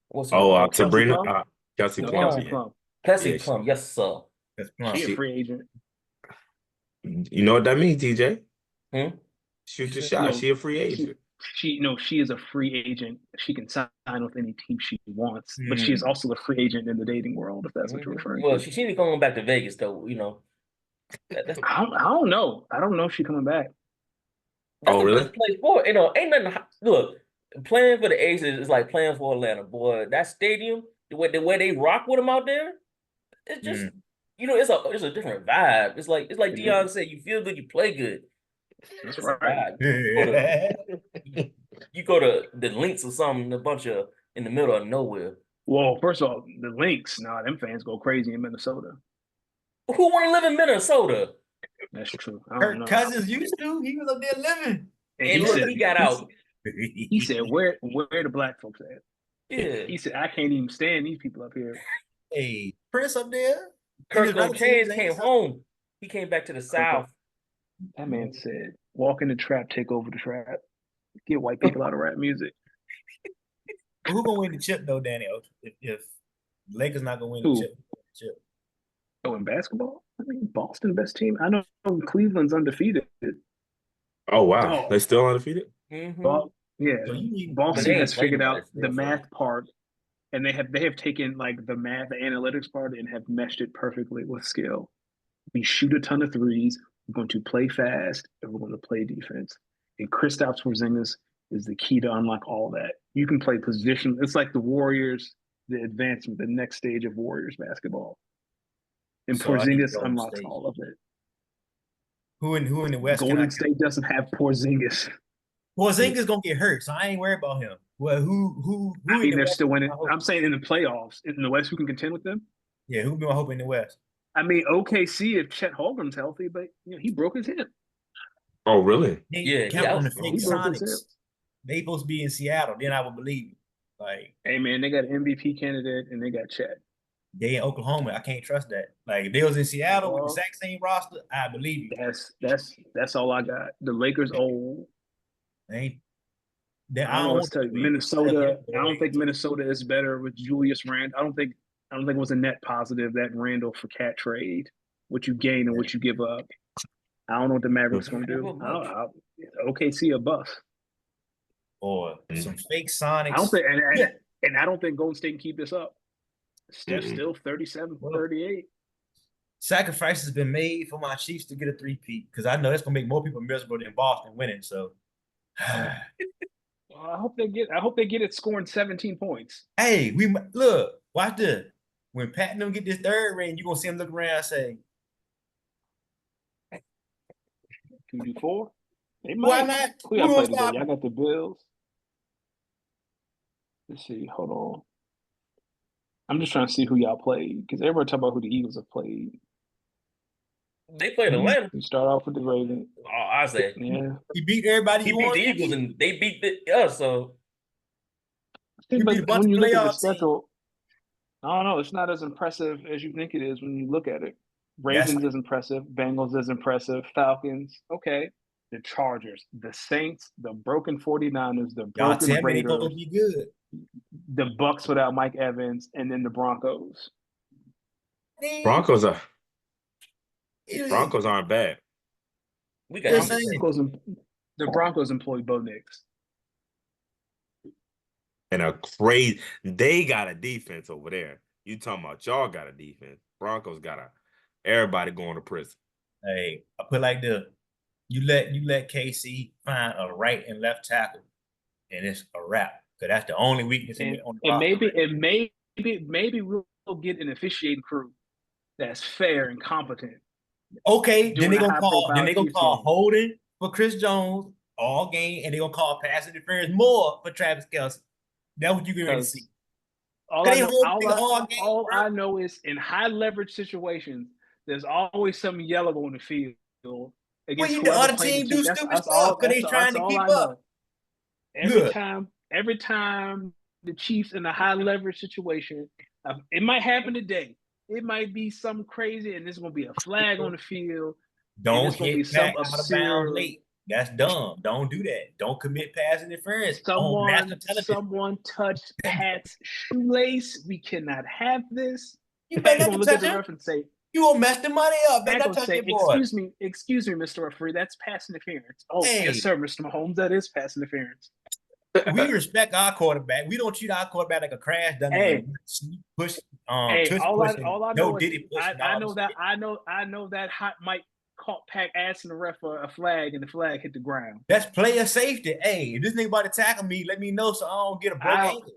What's her Oh, name? Sabrina, Plum? Kelsey No, Plum. Kelsey Yeah. Plum. Plessy Yeah, Plum. Yes, sir. That's She She- a free agent. You know what that means, TJ? Hmm? Shoot your No, shot. She a free agent. she is a free agent. She can sign with any team she wants, but she is also a free agent in the dating world, if that's what you're referring Well, to. she need to come back to Vegas though. That's I don't know. I don't know if she's coming back. Oh, the really? best place for it. Ain't nothing. Look, playing for the Aces is like playing for Atlanta, boy. That stadium, the way they rock with them out there, it's just it's a different vibe. It's like Deion said, you feel good, you play good. That's It's a right. vibe. You go to the Links or something, a bunch of in the middle of nowhere. Well, first of all, the Lynx, them fans go crazy in Minnesota. Who want to live in Minnesota? That's true. I don't Kirk know. Cousins used to. He was up there living. And look, he got out. He said, "Where the black folks at?" Yeah. He said, "I can't even stand these people up here." Hey, Prince up there. Kirk Cousins came home. He came back to the South. That man said, "Walk in the trap, take over the trap, get white people out of rap music." Who gonna win the chip though, Danny? If Lakers not gonna win the chip. Oh, in basketball, I mean, Boston best team. I know Cleveland's undefeated. Oh wow, they still undefeated. Well, yeah, So Boston has figured out the still, math part, and they have taken like the math, the analytics part, and have meshed it perfectly with skill. We shoot a ton of threes. We're going to play fast, and we're going to play defense. And Kristaps Porzingis is the key to unlock all that. You can play position. It's like the Warriors, the advancement, the next stage of Warriors basketball. And So I need Porzingis Golden unlocks State. all of it. Who in the West? Golden State doesn't have Porzingis. Porzingis gonna get hurt, so I ain't worried about him. Well, who I mean, in the they're West? still winning. I'm saying in the playoffs, in the West, who can contend with them? Yeah, who be my hope in the West? I mean, OKC if Chet Holmgren's healthy, but he broke his hip. Oh really? They count on the fake he broke his hip. Sonics. They supposed to be in Seattle. Then I would believe you. Like, hey man, they got an MVP candidate and they got Chet. They in Oklahoma. I can't trust that. Like if they was in Seattle with the exact same roster, I believe you. That's all I got. The Lakers old. I don't know what to tell you. Minnesota. I don't think Minnesota is better with Julius Randle. I don't think it was a net positive that Randle for Cat trade. What you gain and what you give up. I don't know what the Mavericks going to do. OKC a bust. Or some fake Sonics. I don't think, and I don't think Golden State can keep this up. Steph's still 37, 38. Sacrifice has been made for my Chiefs to get a three-peat because I know that's gonna make more people miserable than Boston winning. So I hope they get it scoring 17 points. Hey, we look, watch this. When Pat and them get this third ring, you're gonna see him look around and say, "Can we do 4? They might. Why not? Who y'all play today? Y'all got the Bills. Let's see. Hold on. I'm just trying to see who y'all played because everybody talk about who the Eagles have played. They played Atlanta. You start off with the Ravens. Oh, I said, yeah. He beat everybody. He beat the Eagles and they beat us. So when you look at the schedule, I don't know. It's not as impressive as you think it is when you look at it. Ravens is impressive. Bengals is impressive. Falcons, okay. The Chargers, the Saints, the broken 49ers, the broken Raiders. Be good. The Bucks without Mike Evans, and then the Broncos. Broncos aren't bad. We got the Broncos employ Bo Nix. And they got a defense over there. You talking about y'all got a defense. Broncos got everybody going to prison. Hey, I put like this. You let KC find a right and left tackle, and it's a wrap. Because that's the only weakness on the maybe we'll get an officiating crew that's fair and competent. Okay, then they're gonna call holding for Chris Jones all game, and they're gonna call pass interference more for Travis Kelce. That's what you're gonna see. All I know is in high leverage situations, there's always some yellow on the field. Against the other team do stupid stuff because they trying to keep up. Every time the Chiefs in a high leverage situation, it might happen today. It might be something crazy, and there's going to be a flag on the field. Don't hit back out of bounds late. That's dumb. Don't do that. Don't commit pass interference. Someone touched Pat's shoelace. We cannot have this. You better look at the ref and say, You gonna mess the money up, man. Back Don't will touch say, your boy. excuse me, Mr. Referee, that's pass interference. Oh, Hey. yes, sir, Mr. Mahomes, that is pass interference. We respect our quarterback. We don't treat our quarterback like a crash dummy. Hey. Push, Hey, tush all pushing, I no know is diddy pushing. I know that hot Mike caught Pack asking the ref for a flag, and the flag hit the ground. That's player safety. Hey, if this nigga about to tackle me, let me know so I don't get a broke ankle.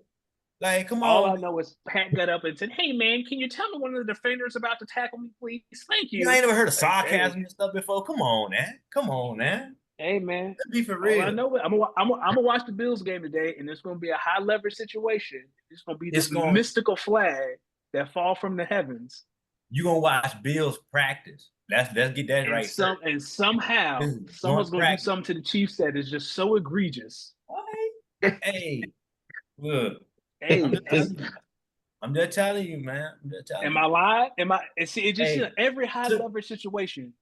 Like, come on. All I know is Pat got up and said, "Hey, man, can you tell me one of the defenders about to tackle me, please? Thank you." I ain't never heard of sarcasm and stuff before. Come on, man. Come on, man. Hey, man. Let's be for real. All I know is I'm gonna watch the Bills game today, and it's gonna be a high leverage situation. It's gonna be this mystical flag that fall from the heavens. You gonna watch Bills practice? Let's get that right. And somehow someone's gonna do something to the Chiefs that is just so egregious. Hey, look. Hey, I'm just telling you, man. Am I lying? See, it just every high leverage situation.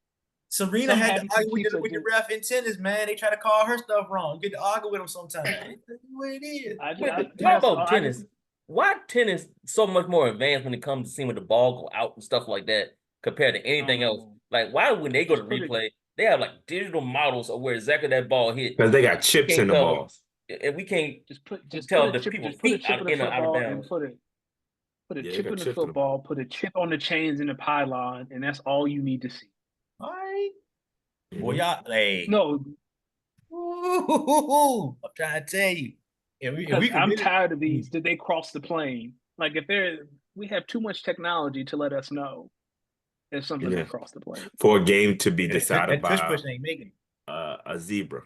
Serena had to argue with the ref in tennis, man. They try to call her stuff wrong. You get to argue with them sometimes. That's the way it is. Talk about tennis. Why tennis so much more advanced when it comes to seeing the ball go out and stuff like that compared to anything else? Like, why when they go to replay, they have like digital models of where exactly that ball hit? Because they got chips in the balls. And we can't just tell the people's feet out in or out of bounds. Put a chip in the football, put a chip on the chains in the pylon, and that's all you need to see. All right. Boy, y'all, hey. No. Ooh, I'm trying to tell you. I'm tired of these. Did they cross the plane? Like, we have too much technology to let us know if something across the plane. For a game to be decided by push ain't making a zebra.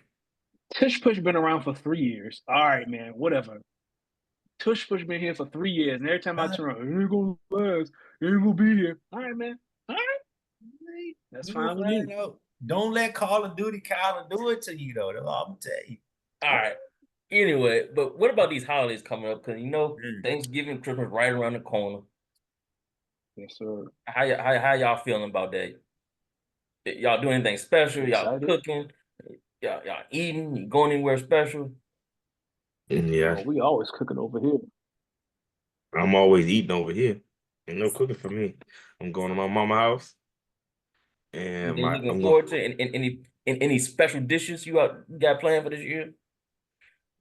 Tush push been around for 3 years. All right, man, whatever. Tush push been here for 3 years, and every time I turn around, it ain't gonna last. It ain't gonna be here. All right, man. All right. That's fine with me. Don't let Call of Duty Kyle do it to you, though. That's all I'm gonna tell you. All right. Anyway, but what about these holidays coming up? Because Thanksgiving, Christmas right around the corner. Yes, sir. How y'all feeling about that? Y'all doing anything special? Y'all cooking? Y'all eating? You going anywhere special? Yeah. Well, we always cooking over here. I'm always eating over here. Ain't no cooking for me. I'm going to my mama's house. And looking forward to any special dishes you got planned for this year?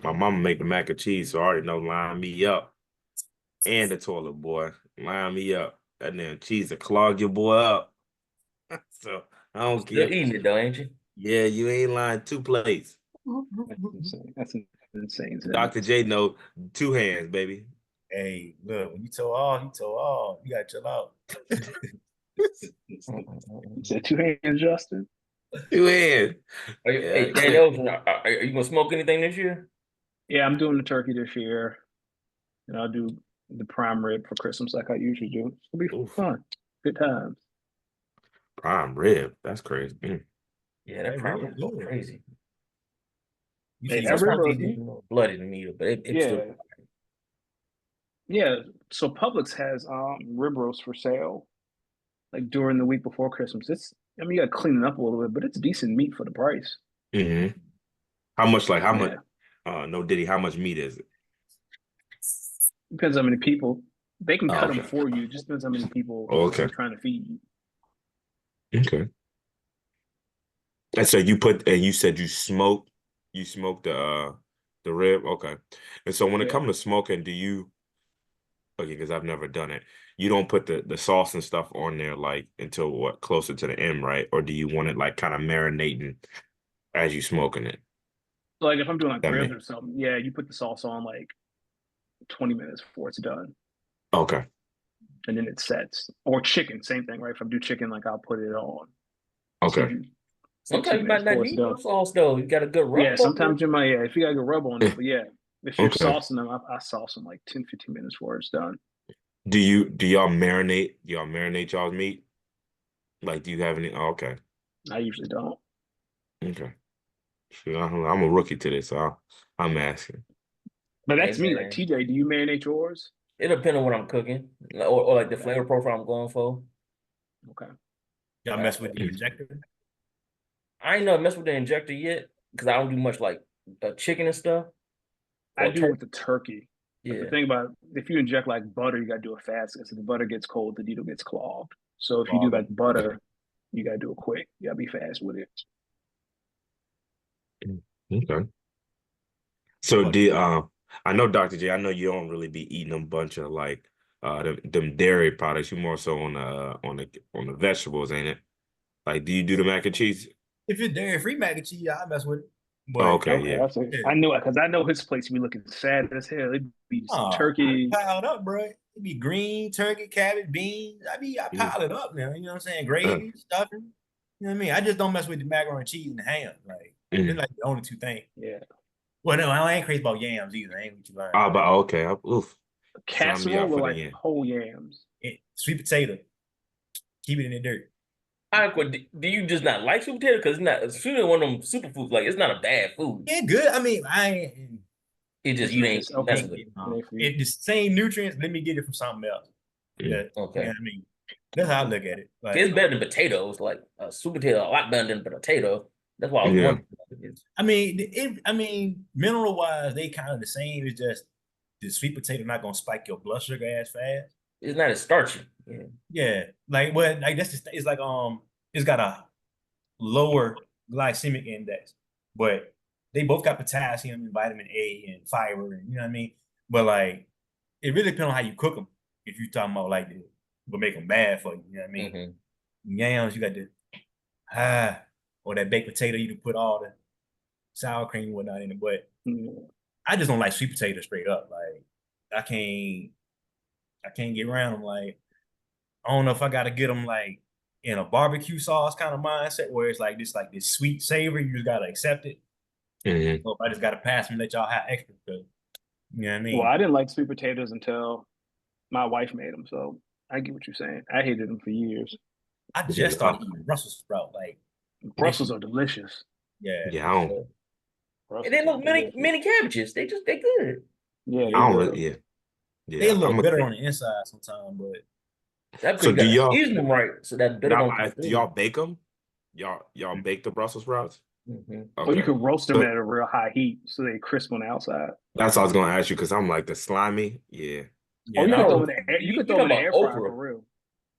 My mama make the mac and cheese, so I already know line me up. And the toilet boy. Line me up. That damn cheese will clog your boy up. So I don't care. You're eating it though, ain't you? Yeah, you ain't lying. 2 plates. That's insane. Dr. J know 2 hands, baby. Hey, look, when you toe off, you gotta chill out. You said 2 hands, Justin? 2 hands. Are you gonna smoke anything this year? Yeah, I'm doing the turkey this year. And I'll do the prime rib for Christmas like I usually do. It'll be fun. Good times. Prime rib. That's crazy. Yeah, that prime rib is crazy. Bloody to me, but it's still. Yeah, so Publix has rib roast for sale, like during the week before Christmas. You gotta clean it up a little bit, but it's decent meat for the price. Mm-hmm. How much? No Diddy. How much meat is it? Depends how many people. They can cut them for you. It just depends how many people they're trying to feed. Okay. And so you said you smoked the rib. Okay. And so when it comes to smoking, because I've never done it, you don't put the sauce and stuff on there like until closer to the end, right? Or do you want it like kind of marinating as you smoking it? Like if I'm doing like ribs or something, you put the sauce on like 20 minutes before it's done. Okay. And then it sets. Or chicken, same thing, right? If I do chicken, like I'll put it on. Okay. Sometimes you might not need no sauce though. You got a good rub. Yeah, sometimes you might. If you got a good rub on it, but if you're saucing them, I sauce them like 10, 15 minutes before it's done. Do y'all marinate? Do y'all marinate y'all's meat? Like, do you have any? Oh, okay. I usually don't. Okay. I'm a rookie to this, so I'm asking. But that's me. Like TJ, do you marinate yours? It depends on what I'm cooking, or like the flavor profile I'm going for. Okay. Y'all mess with the injector? I ain't never messed with the injector yet because I don't do much like chicken and stuff. I do with the turkey. Yeah. But the thing about if you inject like butter, you gotta do it fast because if the butter gets cold, the needle gets clogged. So if you do like butter, you gotta do it quick. You gotta be fast with it. Okay. So I know Dr. J, I know you don't really be eating a bunch of like them dairy products. You more so on the vegetables, ain't it? Like, do you do the mac and cheese? If it's dairy free mac and cheese, I mess with it. Oh, But okay, Okay, yeah. that's it. yeah. I know it because I know his place be looking sad as hell. It'd be some Oh, turkey. piled up, bro. It be green, turkey, cabbage, beans. I Yeah. pile it up now. You know what I'm saying? Uh, Gravy, stuffing. You know what I mean? I just don't mess with the macaroni and cheese and ham. Like, mm. it's like the only two things. Yeah. Well, no, I ain't crazy about yams either. I ain't what you learn. Ah, but okay. Oof. Sign me Casserole up with for the like game. whole yams. Sweet potato. Keep it in the dirt. Do you just not like sweet potato? Because it's not one of them superfoods. Like it's not a bad food. Yeah, good. I mean, I ain't. It just It's you not ain't it's okay. messing with it. It ain't for you. It the same nutrients. Let me get it from something else. Yeah, Mm. Okay. you know what I mean? That's how I look at it. Like, It's better than potatoes. Like a sweet potato, a lot better than potato. That's why I was Yeah. wondering. I mean, mineral wise, they kind of the same. It's just the sweet potato not gonna spike your blood sugar as fast. It's not as starchy. Yeah. Yeah, like what? Like that's just it's like it's got a lower glycemic index, but they both got potassium and vitamin A and fiber, and you know what I mean. But like, it really depends on how you cook them. If you're talking about like what make them bad for you, you know what I mean. Mm-hmm. Yams, you got the or that baked potato, you can put all the sour cream and whatnot in it. But Mm. I just don't like sweet potato straight up. Like I can't get around them. Like I don't know if I got to get them like in a barbecue sauce kind of mindset where it's like this sweet savory. You just gotta accept it. Mhm. Or if I just gotta pass and let y'all have extra. You know what I Well, mean? I didn't like sweet potatoes until my wife made them. So I get what you're saying. I hated them for years. I just started eating Brussels sprout. Like Brussels are delicious. yeah, Yeah, I don't. And they Brussels are look many delicious. many cabbages. They good. Yeah, I they don't. good. Yeah, they a yeah. little bitter on the inside sometimes, but That's because So you do gotta y'all? season them right, so that bitter Now, don't come do through. y'all bake them? Y'all bake the Brussels sprouts? Mm-hmm. Or you Okay. can roast them So at a real high heat so they crisp on the outside. that's what I was gonna ask you because I'm like the slimy. Yeah. Oh, yeah, you no, can No, throw them in the air. You you can throw them talking in the about air fryer okra? for real.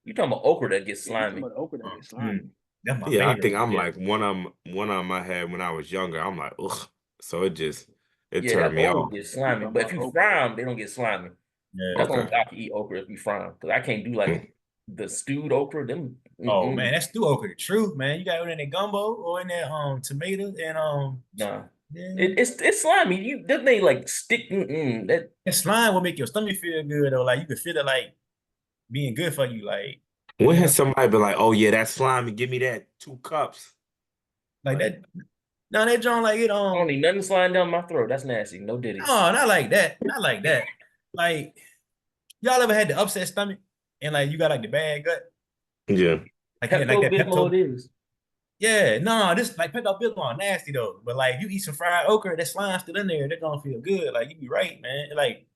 You talking about okra that gets Yeah, you talking slimy? about the okra that gets slimy. that's my Yeah, I favorite. think I'm Yeah, like one of them I had when I was younger. I'm like, ugh. So it yeah, turned that me okra off. gets You slimy. talking But if about you okra? fry them, they don't get slimy. Yeah. That's Okay. only I can eat okra if you fry them because I can't do like Mm. the stewed okra. Them. Oh Mm-mm. man, that's stew okra the truth, man. You got it in that gumbo or in that tomato and Nah, yeah. it's slimy. That thing like stick. Mm-mm. That That slime will make your stomach feel good or like you could feel it like being good for you, like When you has know, somebody been like, oh yeah, that's slimy, give me that 2 cups? like Like, that. No, that John like it I don't need nothing sliding down my throat. That's nasty. No diddy. no, not like that. Not like that. Like y'all ever had the upset stomach and like you got like the bad gut? yeah. Like you had like Pepto that Bismol Pepto. it is. Yeah, no, this like Pepto Bismol nasty though. But like you eat some fried okra, that slime still in there, that don't feel good. Like you be right, man. Like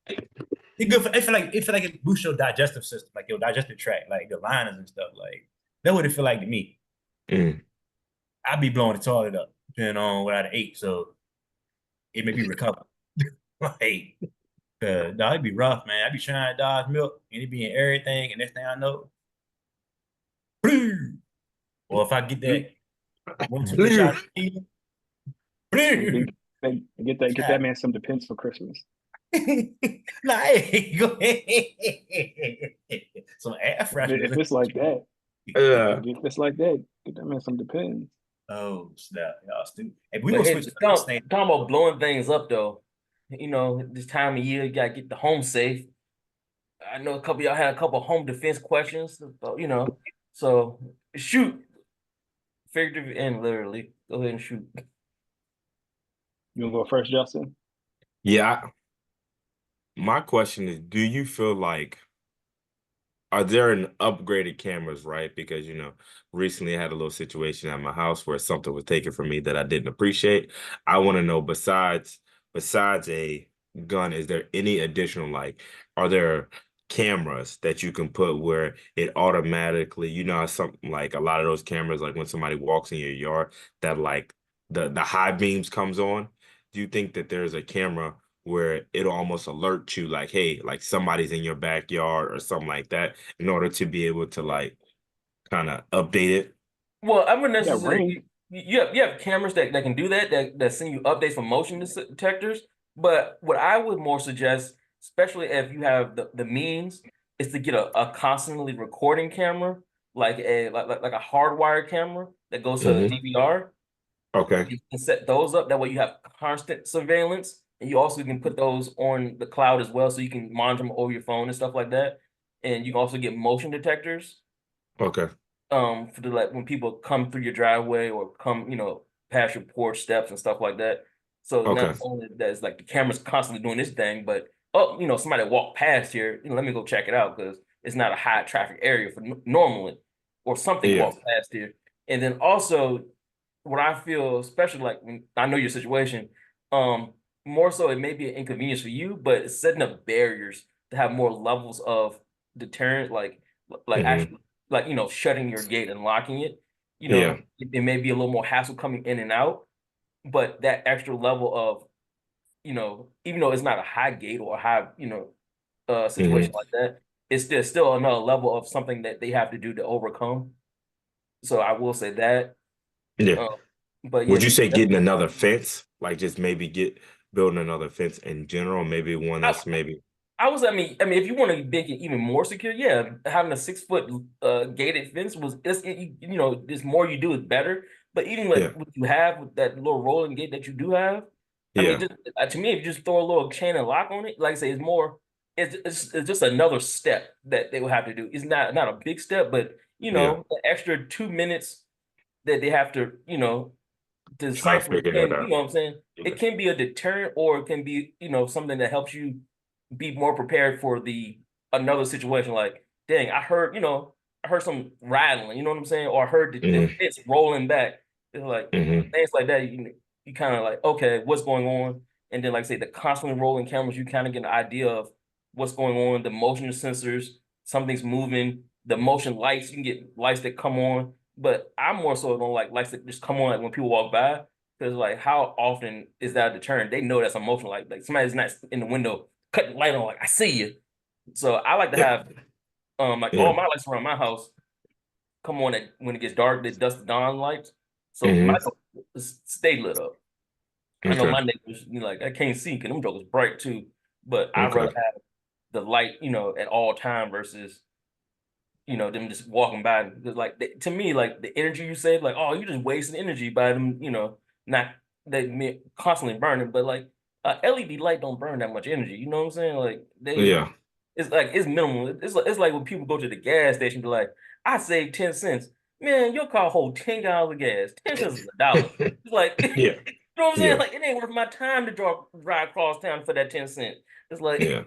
it good for it feel like it boosts your digestive system, like your digestive tract, like the linings and stuff. Like that's what it feel like to me. Mm. I be blowing the toilet up, depending on what I ate. So it may be recover. Like, dog, it'd be rough, man. I be trying to dodge milk and it be in everything, and next thing I know, or if I get that one too many shots of tequila, Get, get that man some Depends for Christmas. nah, hey, go ahead. Some air If fresheners. it's like that, Yeah. if it's like that, get that man some Depends. Oh snap, y'all stupid. Hey, we But gonna hey, switch to this talking thing. about blowing things up though. This time of year, you gotta get the home safe. I know a couple of y'all had a couple of home defense questions. So shoot, figurative and literally. Go ahead and shoot. You wanna go first, Justin? Yeah. My question is, do you feel like are there an upgraded cameras, right? Because recently I had a little situation at my house where something was taken from me that I didn't appreciate. I want to know besides a gun, is there any additional like are there cameras that you can put where it automatically, how something like a lot of those cameras, like when somebody walks in your yard, that like the high beams comes on. Do you think that there's a camera where it'll almost alert you like, hey, like somebody's in your backyard or something like that in order to be able to like kind of updated. Well, I wouldn't Yeah, ring. necessarily. You have cameras that can do that send you updates from motion detectors. But what I would more suggest, especially if you have the means, is to get a constantly recording camera, like a hardwired camera that goes to a Hmm. DVR. Okay. You can set those up. That way you have constant surveillance, and you also can put those on the cloud as well, so you can monitor them over your phone and stuff like that. And you can also get motion detectors Okay. for the like when people come through your driveway or come, past your porch steps and stuff like that. So not Okay. only that it's like the camera's constantly doing this thing, but somebody walked past here, let me go check it out because it's not a high traffic area for normally, or something Yeah. walks past here. And then also what I feel, especially like when I know your situation, um, more so it may be an inconvenience for you, but it's setting up barriers to have more levels of deterrent, like Hmm. actually like shutting your gate and locking it. Yeah. It may be a little more hassle coming in and out, but that extra level of even though it's not a high gate or a high situation Hmm. like that, it's still another level of something that they have to do to overcome. So I will say that. Yeah. Um, but yeah, Would you say getting another fence, like just maybe building another fence in general, maybe one I, that's maybe I mean, if you want to make it even more secure, yeah, having a 6 foot gated fence this more you do is better. But even yeah, like what you have with that little rolling gate that you do have, I mean, yeah, just to me, if you just throw a little chain and lock on it, like I say, it's just another step that they will have to do. It's not a big step, but yeah. the extra 2 minutes that they have to Trying to decipher figure that can, out. what I'm saying? Yeah. It can be a deterrent or it can be, something that helps you be more prepared for the another situation. Like, dang, I heard some rattling, you know what I'm saying? Or I heard the Hmm. fence rolling back. It's like Hmm. things like that, you kind of like, okay, what's going on? And then like I say the constantly rolling cameras, you kind of get an idea of what's going on, the motion sensors, something's moving, the motion lights, you can get lights that come on. But I'm more so don't like lights that just come on like when people walk by. Because like how often is that a deterrent? They know that's a motion light. Like somebody's not in the window cutting the light on, like I see you. So I like to Yeah. have like Yeah. all my lights around my house come on when it gets dark, the dusk dawn lights. So my Hmm. stay lit up. I know Okay. my neighbors like I can't see because them jokers bright too. But I'd rather Okay. have the light, at all time versus them just walking by. Because like to me, like the energy you save, like oh, you just wasting energy by them, not constantly burning. But like a LED light don't burn that much energy. You know what I'm saying? Like Yeah. it's minimal. It's like when people go to the gas station, be like, I saved 10 cents. Man, your car hold 10 gallons of gas. 10 cents is $1. It's like, you Yeah. know what I'm saying? Yeah. Like it ain't worth my time to drive across town for that 10 cents. It's like, Yeah.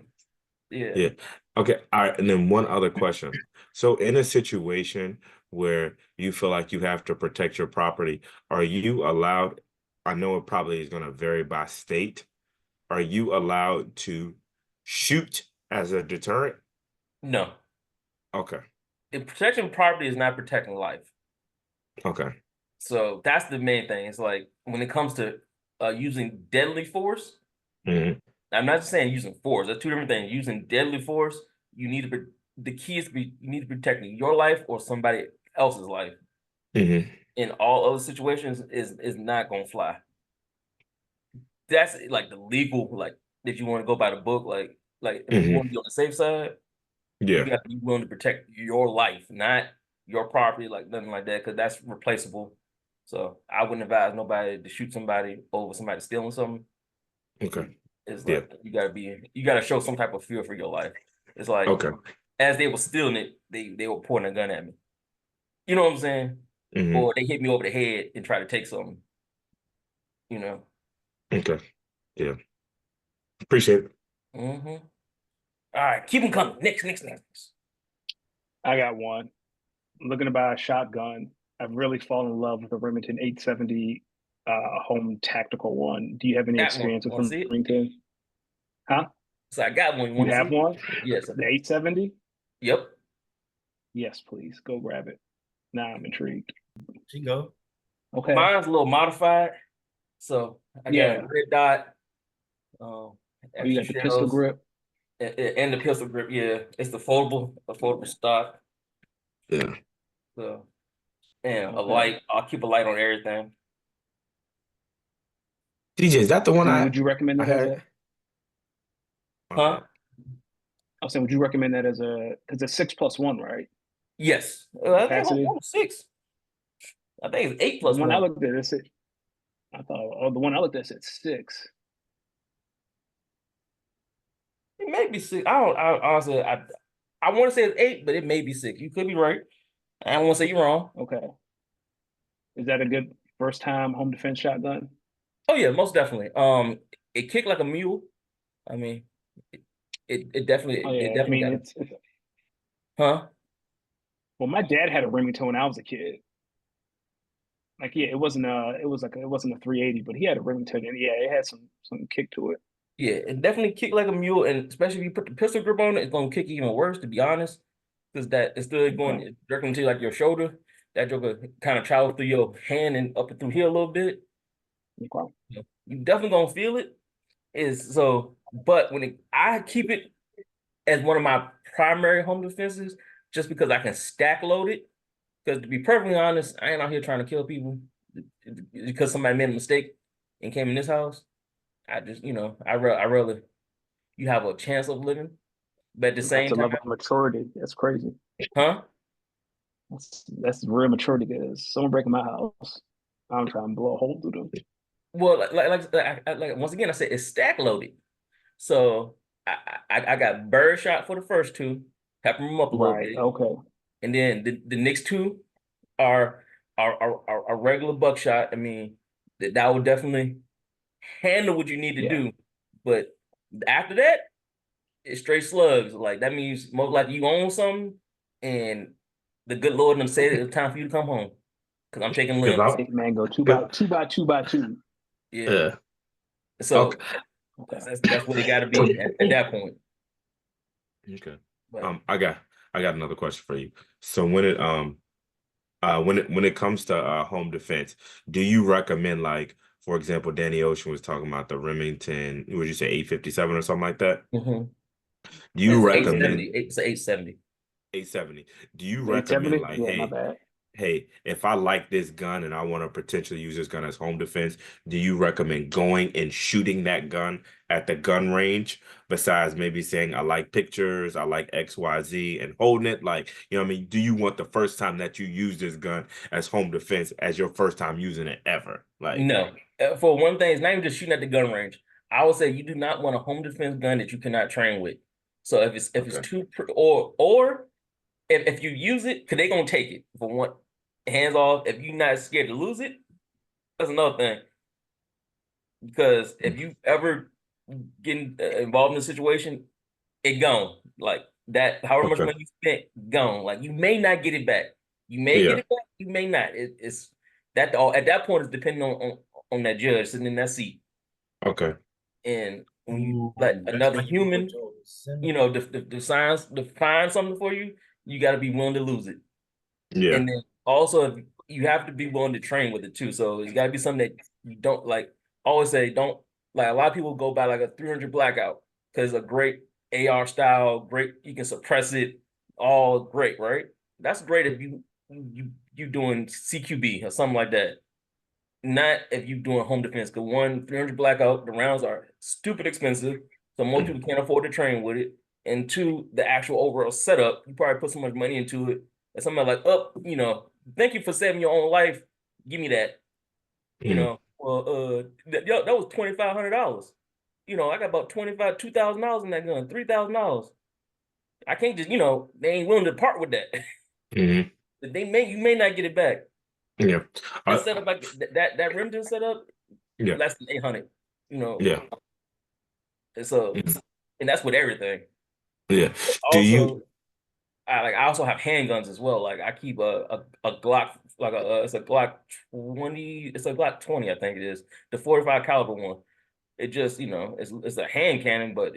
yeah, Yeah. Okay. All right. And then one other question. So in a situation where you feel like you have to protect your property, are you allowed? I know it probably is going to vary by state. Are you allowed to shoot as a deterrent? no. Okay. If protecting property is not protecting life. Okay. So that's the main thing. It's like when it comes to using deadly force, Hmm. I'm not just saying using force. That's two different things. Using deadly force, you need to be the key is to be you need to be protecting your life or somebody else's life. Hmm. In all other situations is not gonna fly. That's like the legal like that you want to go by the book. Like if you Hmm. want to be on the safe side, you Yeah. got to be willing to protect your life, not your property, like nothing like that, because that's replaceable. So I wouldn't advise nobody to shoot somebody over somebody stealing something. Okay. It's Yeah. like you gotta show some type of fear for your life. It's like Okay. as they were stealing it, they were pointing a gun at me. You know what I'm saying? Hmm. Or they hit me over the head and try to take something. You know. Okay. Yeah. Appreciate it. Mm-hmm. All right, keep them coming. Next. I got one. I'm looking to buy a shotgun. I've really fallen in love with the Remington 870 home tactical one. Do you have any Got one. experience with Want to see it? Remington? Huh? So I got one. You You want to see have it? one? Yes. The 870? Yep. Yes, please. Go grab it. Now I'm intrigued. She go. Okay. Mine's a little modified. So I got a Yeah. red dot, um, Oh, you extra got the pistol shells, grip. and the pistol grip. Yeah, it's the foldable stock. Yeah. So, and a Okay. light. I'll keep a light on everything. DJ, is that the one So would you recommend I that as had? a? My Huh? bad. I'm saying, would you recommend that as a? Because it's 6+1, right? Yes. I think Capacity. I'm 6. I think it's 8 The plus one I 1. looked at, I thought, oh, the one I looked at said 6. It may be 6. I honestly, I want to say it's 8, but it may be 6. You could be right. I don't want to say you're wrong. Okay. Is that a good first time home defense shotgun? Oh yeah, most definitely. It kicked like a mule. I mean, it Oh definitely yeah. I mean, got it. it's Huh? well, my dad had a Remington when I was a kid. Like, yeah, it wasn't a 380, but he had a Remington, and yeah, it had some kick to it. Yeah, it definitely kicked like a mule, and especially if you put the pistol grip on it, it's gonna kick even worse, to be honest. Because that it's still Okay. going directly into like your shoulder. That joker kind of travels through your hand and up and through here a little bit. Okay. You definitely gonna feel it. Is so, but I keep it as one of my primary home defenses, just because I can stack load it. Because to be perfectly honest, I ain't out here trying to kill people because somebody made a mistake and came in this house. I just, I rather you have a chance of living, but at the That's same a time, level of maturity. That's crazy. huh? That's real maturity. Because someone breaking my house, I'm trying to blow a hole through them. Well, like once again, I said it's stack loaded. So I got bird shot for the first two, pepper them up a little Right. bit, Okay. and then the next two are are regular buckshot. I mean, that would definitely handle what you need to Yeah. do, but after that, it's straight slugs. Like that means most likely you own something, and the good Lord them said it's time for you to come home because I'm taking Because limbs. Hey, man, go two by two by two by two. Yeah. yeah. Okay. So Okay. that's what it got to be at that point. Okay. But I got another question for you. So when it comes to home defense, do you recommend, like, for example, Danny Ocean was talking about the Remington, would you say 857 or something like that? mhm. Do you It's recommend 870. It's 870. 870? Do you recommend, 870. like, Yeah, my bad. hey, if I like this gun and I want to potentially use this gun as home defense, do you recommend going and shooting that gun at the gun range? Besides maybe saying I like pictures, I like XYZ, and holding it, like, you know what I mean? Do you want the first time that you use this gun as home defense as your first time using it ever? Like, No. For one thing, it's not even just shooting at the gun range. I would say you do not want a home defense gun that you cannot train with. So if it's okay. too or if you use it, because they're gonna take it for one hands off. If you're not scared to lose it, that's another thing. Because if you ever get involved in a situation, it gone. Like that, however much Okay. money you spent, gone. Like you may not get it back. You may get Yeah. it back, you may not. It's that all at that point is depending on that judge sitting in that seat. Okay. And when you Ooh, let that's another when you put human, your the signs define something for you, you got to be willing to lose it. Yeah. And then also you have to be willing to train with it too. So it's got to be something that you don't like. Always say don't like. A lot of people go by like a 300 blackout because a great AR style, great you can suppress it, all great, right? That's great if you doing CQB or something like that. Not if you doing home defense. Because one, 300 blackout, the rounds are stupid expensive. So most people can't afford to train with it. And two, the actual overall setup, you probably put so much money into it. And somebody like, oh, thank you for saving your own life. Give me that. Mhm. Well, that was $2,500. I got about $2,000 in that gun, $3,000. I can't just, they ain't willing to part with that. Mhm. You may not get it back. Yeah. That setup, like that Remington setup, Yeah. less than 800. Yeah. And so, Mhm. and that's with everything. Yeah. Do you? Also, I also have handguns as well. Like I keep a Glock, like it's a Glock 20, it's a Glock 20, I think it is, the 45 caliber one. It just, it's a hand cannon, but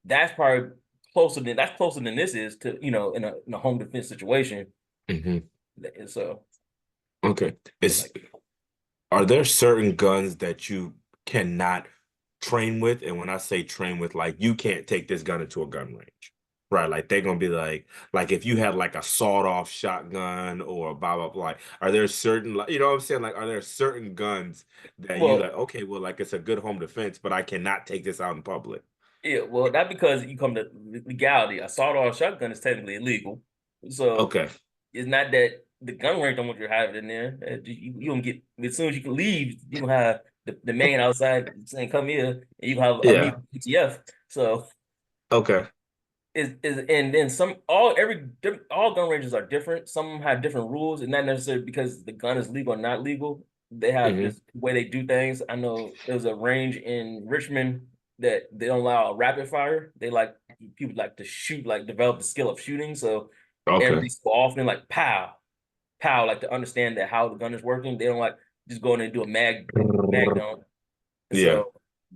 that's probably closer than this is to, in a home defense situation. Mhm. And so, Okay. like, Are there certain guns that you cannot train with? And when I say train with, like, you can't take this gun into a gun range. Right, like they're gonna be like if you had like a sawed-off shotgun or a blah blah blah. Like, are there certain like you know what I'm saying? Like, are there certain guns that you like? Well, Okay, well, like it's a good home defense, but I cannot take this out in public. yeah, well, that because you come to legality. A sawed-off shotgun is technically illegal, so Okay, it's not that the gun range don't want you to have it in there. You don't get as soon as you can leave, you don't have the man outside saying come here, and you have a yeah, meet PTF. So okay, is and then all gun ranges are different. Some have different rules, and not necessarily because the gun is legal or not legal. They have hmm just the way they do things. I know there was a range in Richmond that they don't allow rapid fire. They like people like to shoot, like develop the skill of shooting. So okay, every so often, like pow, like to understand that how the gun is working. They don't like just go in and do a mag dump. yeah,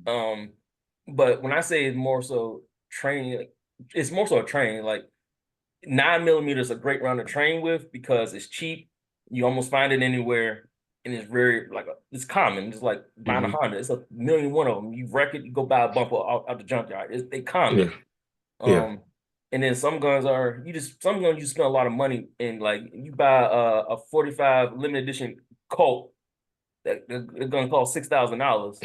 So, but when I say it's more so training, like, it's more so a training. Like 9mm is a great round to train with because it's cheap. You almost find it anywhere, and it's very like it's common. It's like buying a hmm Honda. It's a million one of them. You wreck it, you go buy a bumper out the junkyard. They yeah, common. yeah, Um, and then some guns you spend a lot of money in. Like you buy a 45 limited edition Colt that gun cost $6,000.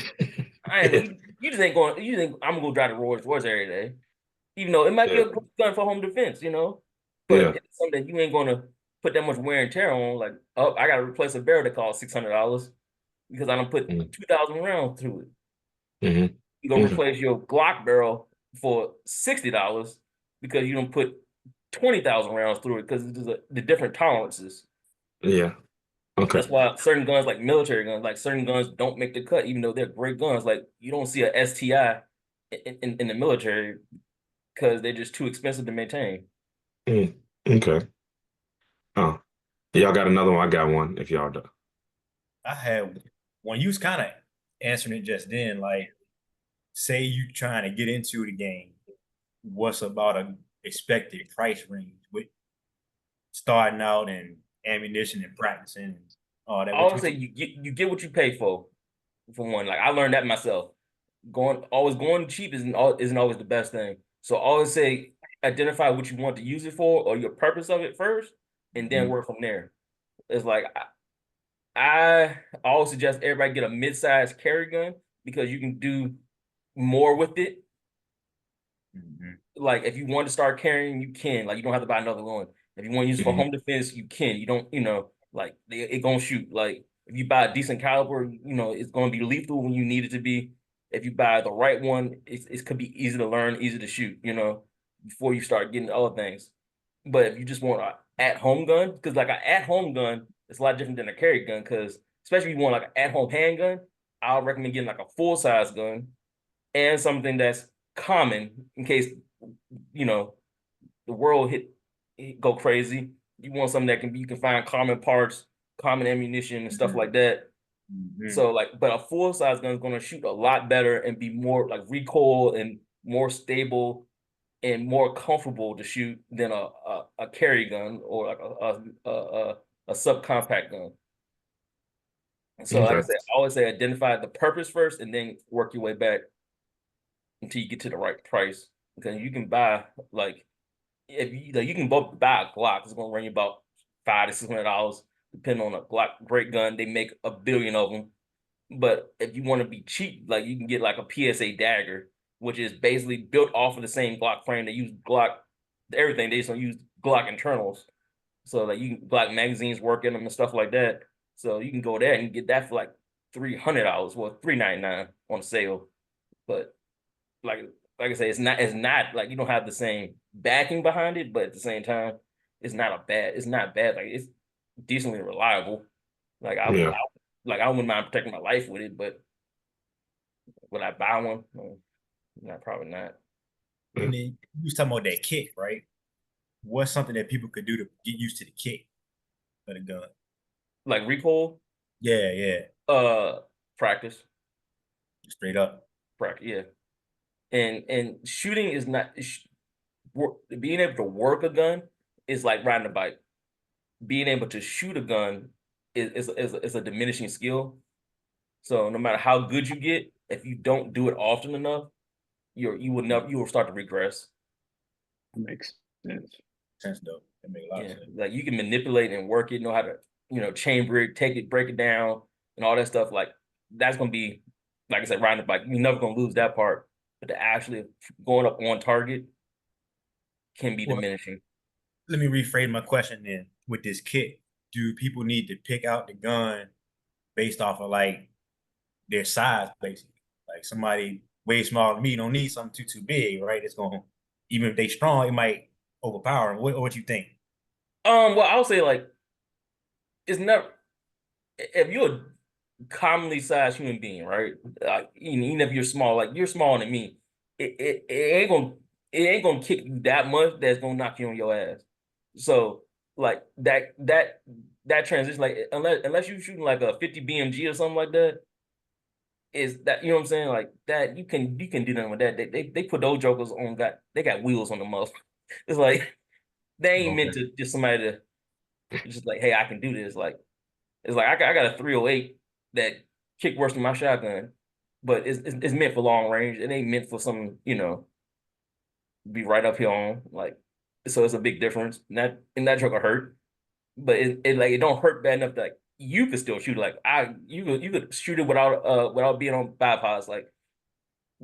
I yeah, ain't you just ain't going. You think I'm gonna go drive the Rolls Royce every day, even though it might be yeah, a good gun for home defense, you know. But yeah, it's something that you ain't gonna put that much wear and tear on. Like, oh, I gotta replace a barrel that costs $600 because I don't put mm-hmm. 2,000 rounds through it. Mm-hmm. You gonna Okay, replace your Glock barrel for $60 because you don't put 20,000 rounds through it because the different tolerances. yeah, okay, That's why certain guns, like military guns, like certain guns don't make the cut, even though they're great guns. Like you don't see a STI in the military because they're just too expensive to maintain. mm, okay. Oh, y'all got another one. I got one. If y'all do. I had when you was kind of answering it just then, like say you trying to get into the game, what's about a expected price range with starting out and ammunition and practicing and all that? I What always you say think? you get what you pay for one. Like I learned that myself. Going cheap isn't always the best thing. So I always say identify what you want to use it for or your purpose of it first, and then Mhm. work from there. It's like I always suggest everybody get a mid-sized carry gun because you can do more with it. Mhm. Like if you want to start carrying, you can. Like you don't have to buy another one. If you want to use it for hmm home defense, you can. You don't, like it gonna shoot. Like if you buy a decent caliber, it's gonna be lethal when you need it to be. If you buy the right one, it could be easy to learn, easy to shoot, before you start getting other things. But if you just want a at-home gun, because like an at-home gun is a lot different than a carry gun, because especially if you want like an at-home handgun, I'll recommend getting like a full-size gun and something that's common in case you know the world go crazy. You want something that you can find common parts, common ammunition, and stuff like that. Mhm. So like, but a full size gun is going to shoot a lot better and be more like recoil and more stable and more comfortable to shoot than a carry gun or like a subcompact gun. So like I Okay. said, I always say identify the purpose first and then work your way back until you get to the right price. Because you can buy like if you like, you can both buy a Glock. It's gonna run you about $500 to $600, depending on a Glock great gun. They make a billion of them. But if you want to be cheap, like you can get like a PSA dagger, which is basically built off of the same Glock frame. They use Glock everything. They just don't use Glock internals. So like you can Glock magazines work in them and stuff like that. So you can go there and get that for like $300, well $399 on sale. But like like I say, it's not like you don't have the same backing behind it, but at the same time, it's not bad. Like it's decently reliable. Like Yeah. I wouldn't mind protecting my life with it, but would I buy one? No, probably not. Yeah. And then you was talking about that kick, right? What's something that people could do to get used to the kick of the gun? Like recoil, Yeah, yeah, uh, practice, straight up. practice, yeah. And shooting is not being able to work a gun is like riding a bike. Being able to shoot a gun is a diminishing skill. So no matter how good you get, if you don't do it often enough, you will start to regress. That makes sense. Sense though. That makes a lot of Yeah, sense. like you can manipulate and work it, know how to, chamber it, take it, break it down, and all that stuff. Like that's gonna be, like I said, riding the bike. You're never gonna lose that part, but to actually going up on target can be Well, diminishing. let me rephrase my question then. With this kit, do people need to pick out the gun based off of like their size, basically? Like somebody way smaller than me don't need something too big, right? It's gonna, even if they strong, it might overpower 'em. What you think? Well, I'll say like it's never if you're a commonly sized human being, right? Even if you're small, like you're smaller than me, it ain't gonna kick you that much that's gonna knock you on your ass. So like that transition, like unless you're shooting like a 50 BMG or something like that, is that you know what I'm saying? Like that you can do nothing with that. They put those jokers on they got wheels on the motherfucker. It's like they ain't meant Okay. to just somebody to just like, hey, I can do this. Like it's like I got a 308 that kick worse than my shotgun, but it's meant for long range. It ain't meant for some, be right up here on like. So it's a big difference. And that joke will hurt, but it like it don't hurt bad enough that like, you could still shoot. Like you could shoot it without being on bypass. Like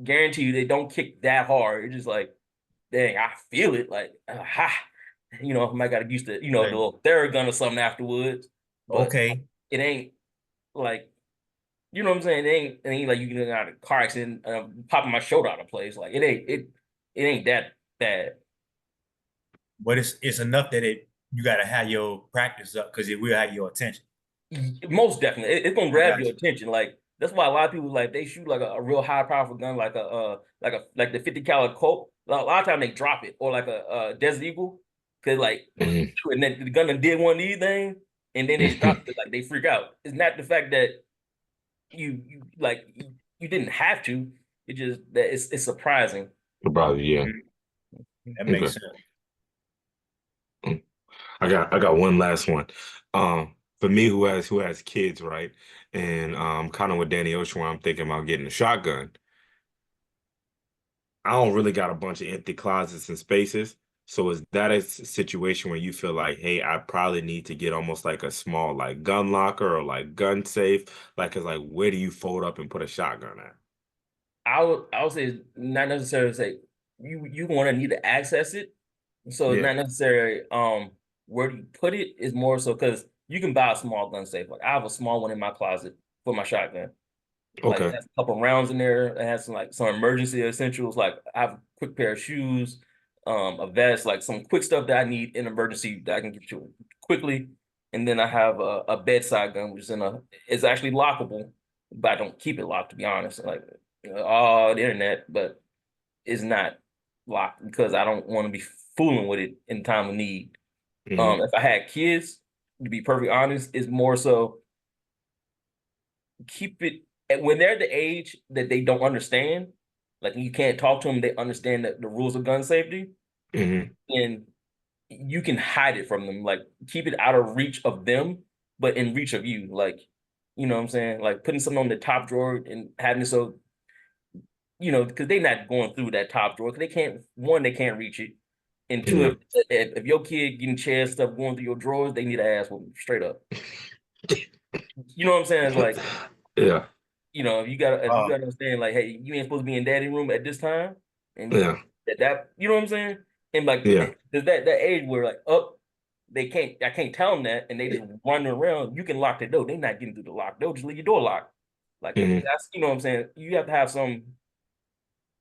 guarantee you they don't kick that hard. It's just like dang, I feel it. Like ha, I might got used to the Okay. little Theragun or something afterwards, but Okay. it ain't like. You know what I'm saying? It ain't like you get out of a car accident, popping my shoulder out of place. Like it ain't that bad. But it's enough that you gotta have your practice up because it will have your attention. Most definitely, it's gonna I grab got your you. attention. Like that's why a lot of people like they shoot like a real high powerful gun, like the 50 caliber Colt. A lot of time they drop it or like a Desert Eagle, cause like Mhm. and then the gun done did one of these things, and then they just drop it like they freak out. It's not the fact that you didn't have to. It just that it's surprising. Probably, yeah. Mhm. That makes Okay. sense. Mm. I got one last one. For me who has kids, right? And kind of with Danny Ocean, I'm thinking about getting a shotgun. I don't really got a bunch of empty closets and spaces. So is that a situation where you feel like, hey, I probably need to get almost like a small like gun locker or like gun safe? Like, cause like where do you fold up and put a shotgun at? I would say it's not necessarily say you want to need to access it. So it's Yeah. not necessarily where do you put it is more so because you can buy a small gun safe. Like I have a small one in my closet for my shotgun. Like it Okay. has a couple rounds in there. It has some emergency essentials. Like I have a quick pair of shoes, a vest, like some quick stuff that I need in emergency that I can get to quickly. And then I have a bedside gun, which is it's actually lockable, but I don't keep it locked to be honest. Like all the internet, but it's not locked because I don't want to be fooling with it in time of need. Hmm. If I had kids, to be perfectly honest, it's more so keep it and when they're the age that they don't understand, like you can't talk to them, they understand the rules of gun safety, Hmm. and you can hide it from them, like keep it out of reach of them, but in reach of you. Like, you know what I'm saying? Like putting something on the top drawer and having it so, because they're not going through that top drawer, because they can't reach it. And two, Yeah. if your kid getting chairs stuff going through your drawers, they need an ass whooping straight up. You know what I'm saying? It's like, Yeah. if you gotta Uh, understand, like, hey, you ain't supposed to be in daddy room at this time, and Yeah. you know what I'm saying? And like, Yeah. there's that age where like, up, I can't tell them that, and they just running around. You can lock the door. They're not getting through the lock. They'll just leave your door locked. Like Hmm. that's, you know what I'm saying? You have to have some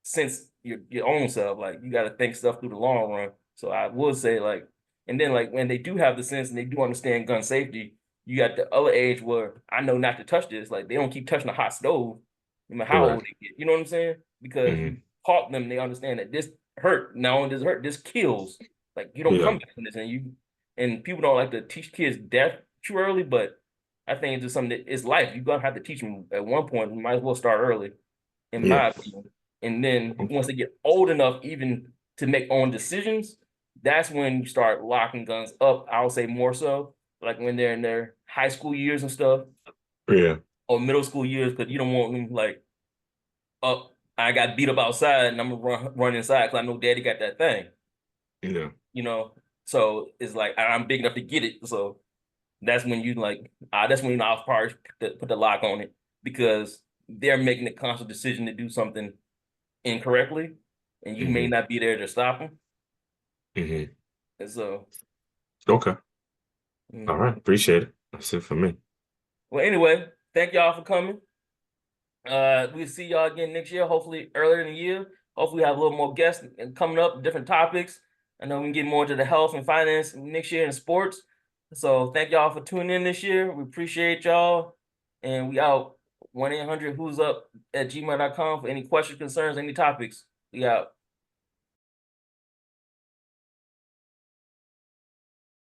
sense your own self. Like you got to think stuff through the long run. So I would say like, and then like when they do have the sense and they do understand gun safety, you got the other age where I know not to touch this. Like they don't keep touching the hot stove, no matter how old Correct. they get. You know what I'm saying? Because you Hmm. taught them, they understand that this hurt. Not only does it hurt, this kills. Like you don't Yeah. come back from this, and people don't like to teach kids death too early, but I think it's just something that it's life. You're gonna have to teach them at one point. You might as well start early, in Yeah. my opinion. And then once they get old enough even to make own decisions, that's when you start locking guns up. I would say more so like when they're in their high school years and stuff Yeah. or middle school years, because you don't want them like, oh, I got beat up outside and I'm gonna run inside because I know daddy got that thing. Yeah. you know. So it's like I'm big enough to get it. So that's when you like, that's when I'll probably put the lock on it because they're making a conscious decision to do something incorrectly, and you may Hmm. not be there to stop them. Hmm. And so, Okay. All mhm. right. Appreciate it. That's it for me. Well, anyway, thank y'all for coming. We'll see y'all again next year, hopefully earlier in the year. Hopefully we have a little more guests coming up, different topics. I know we can get more into the health and finance next year in sports. So thank y'all for tuning in this year. We appreciate y'all. And we out 1-800 who's up at gmail.com for any questions, concerns, any topics. We out.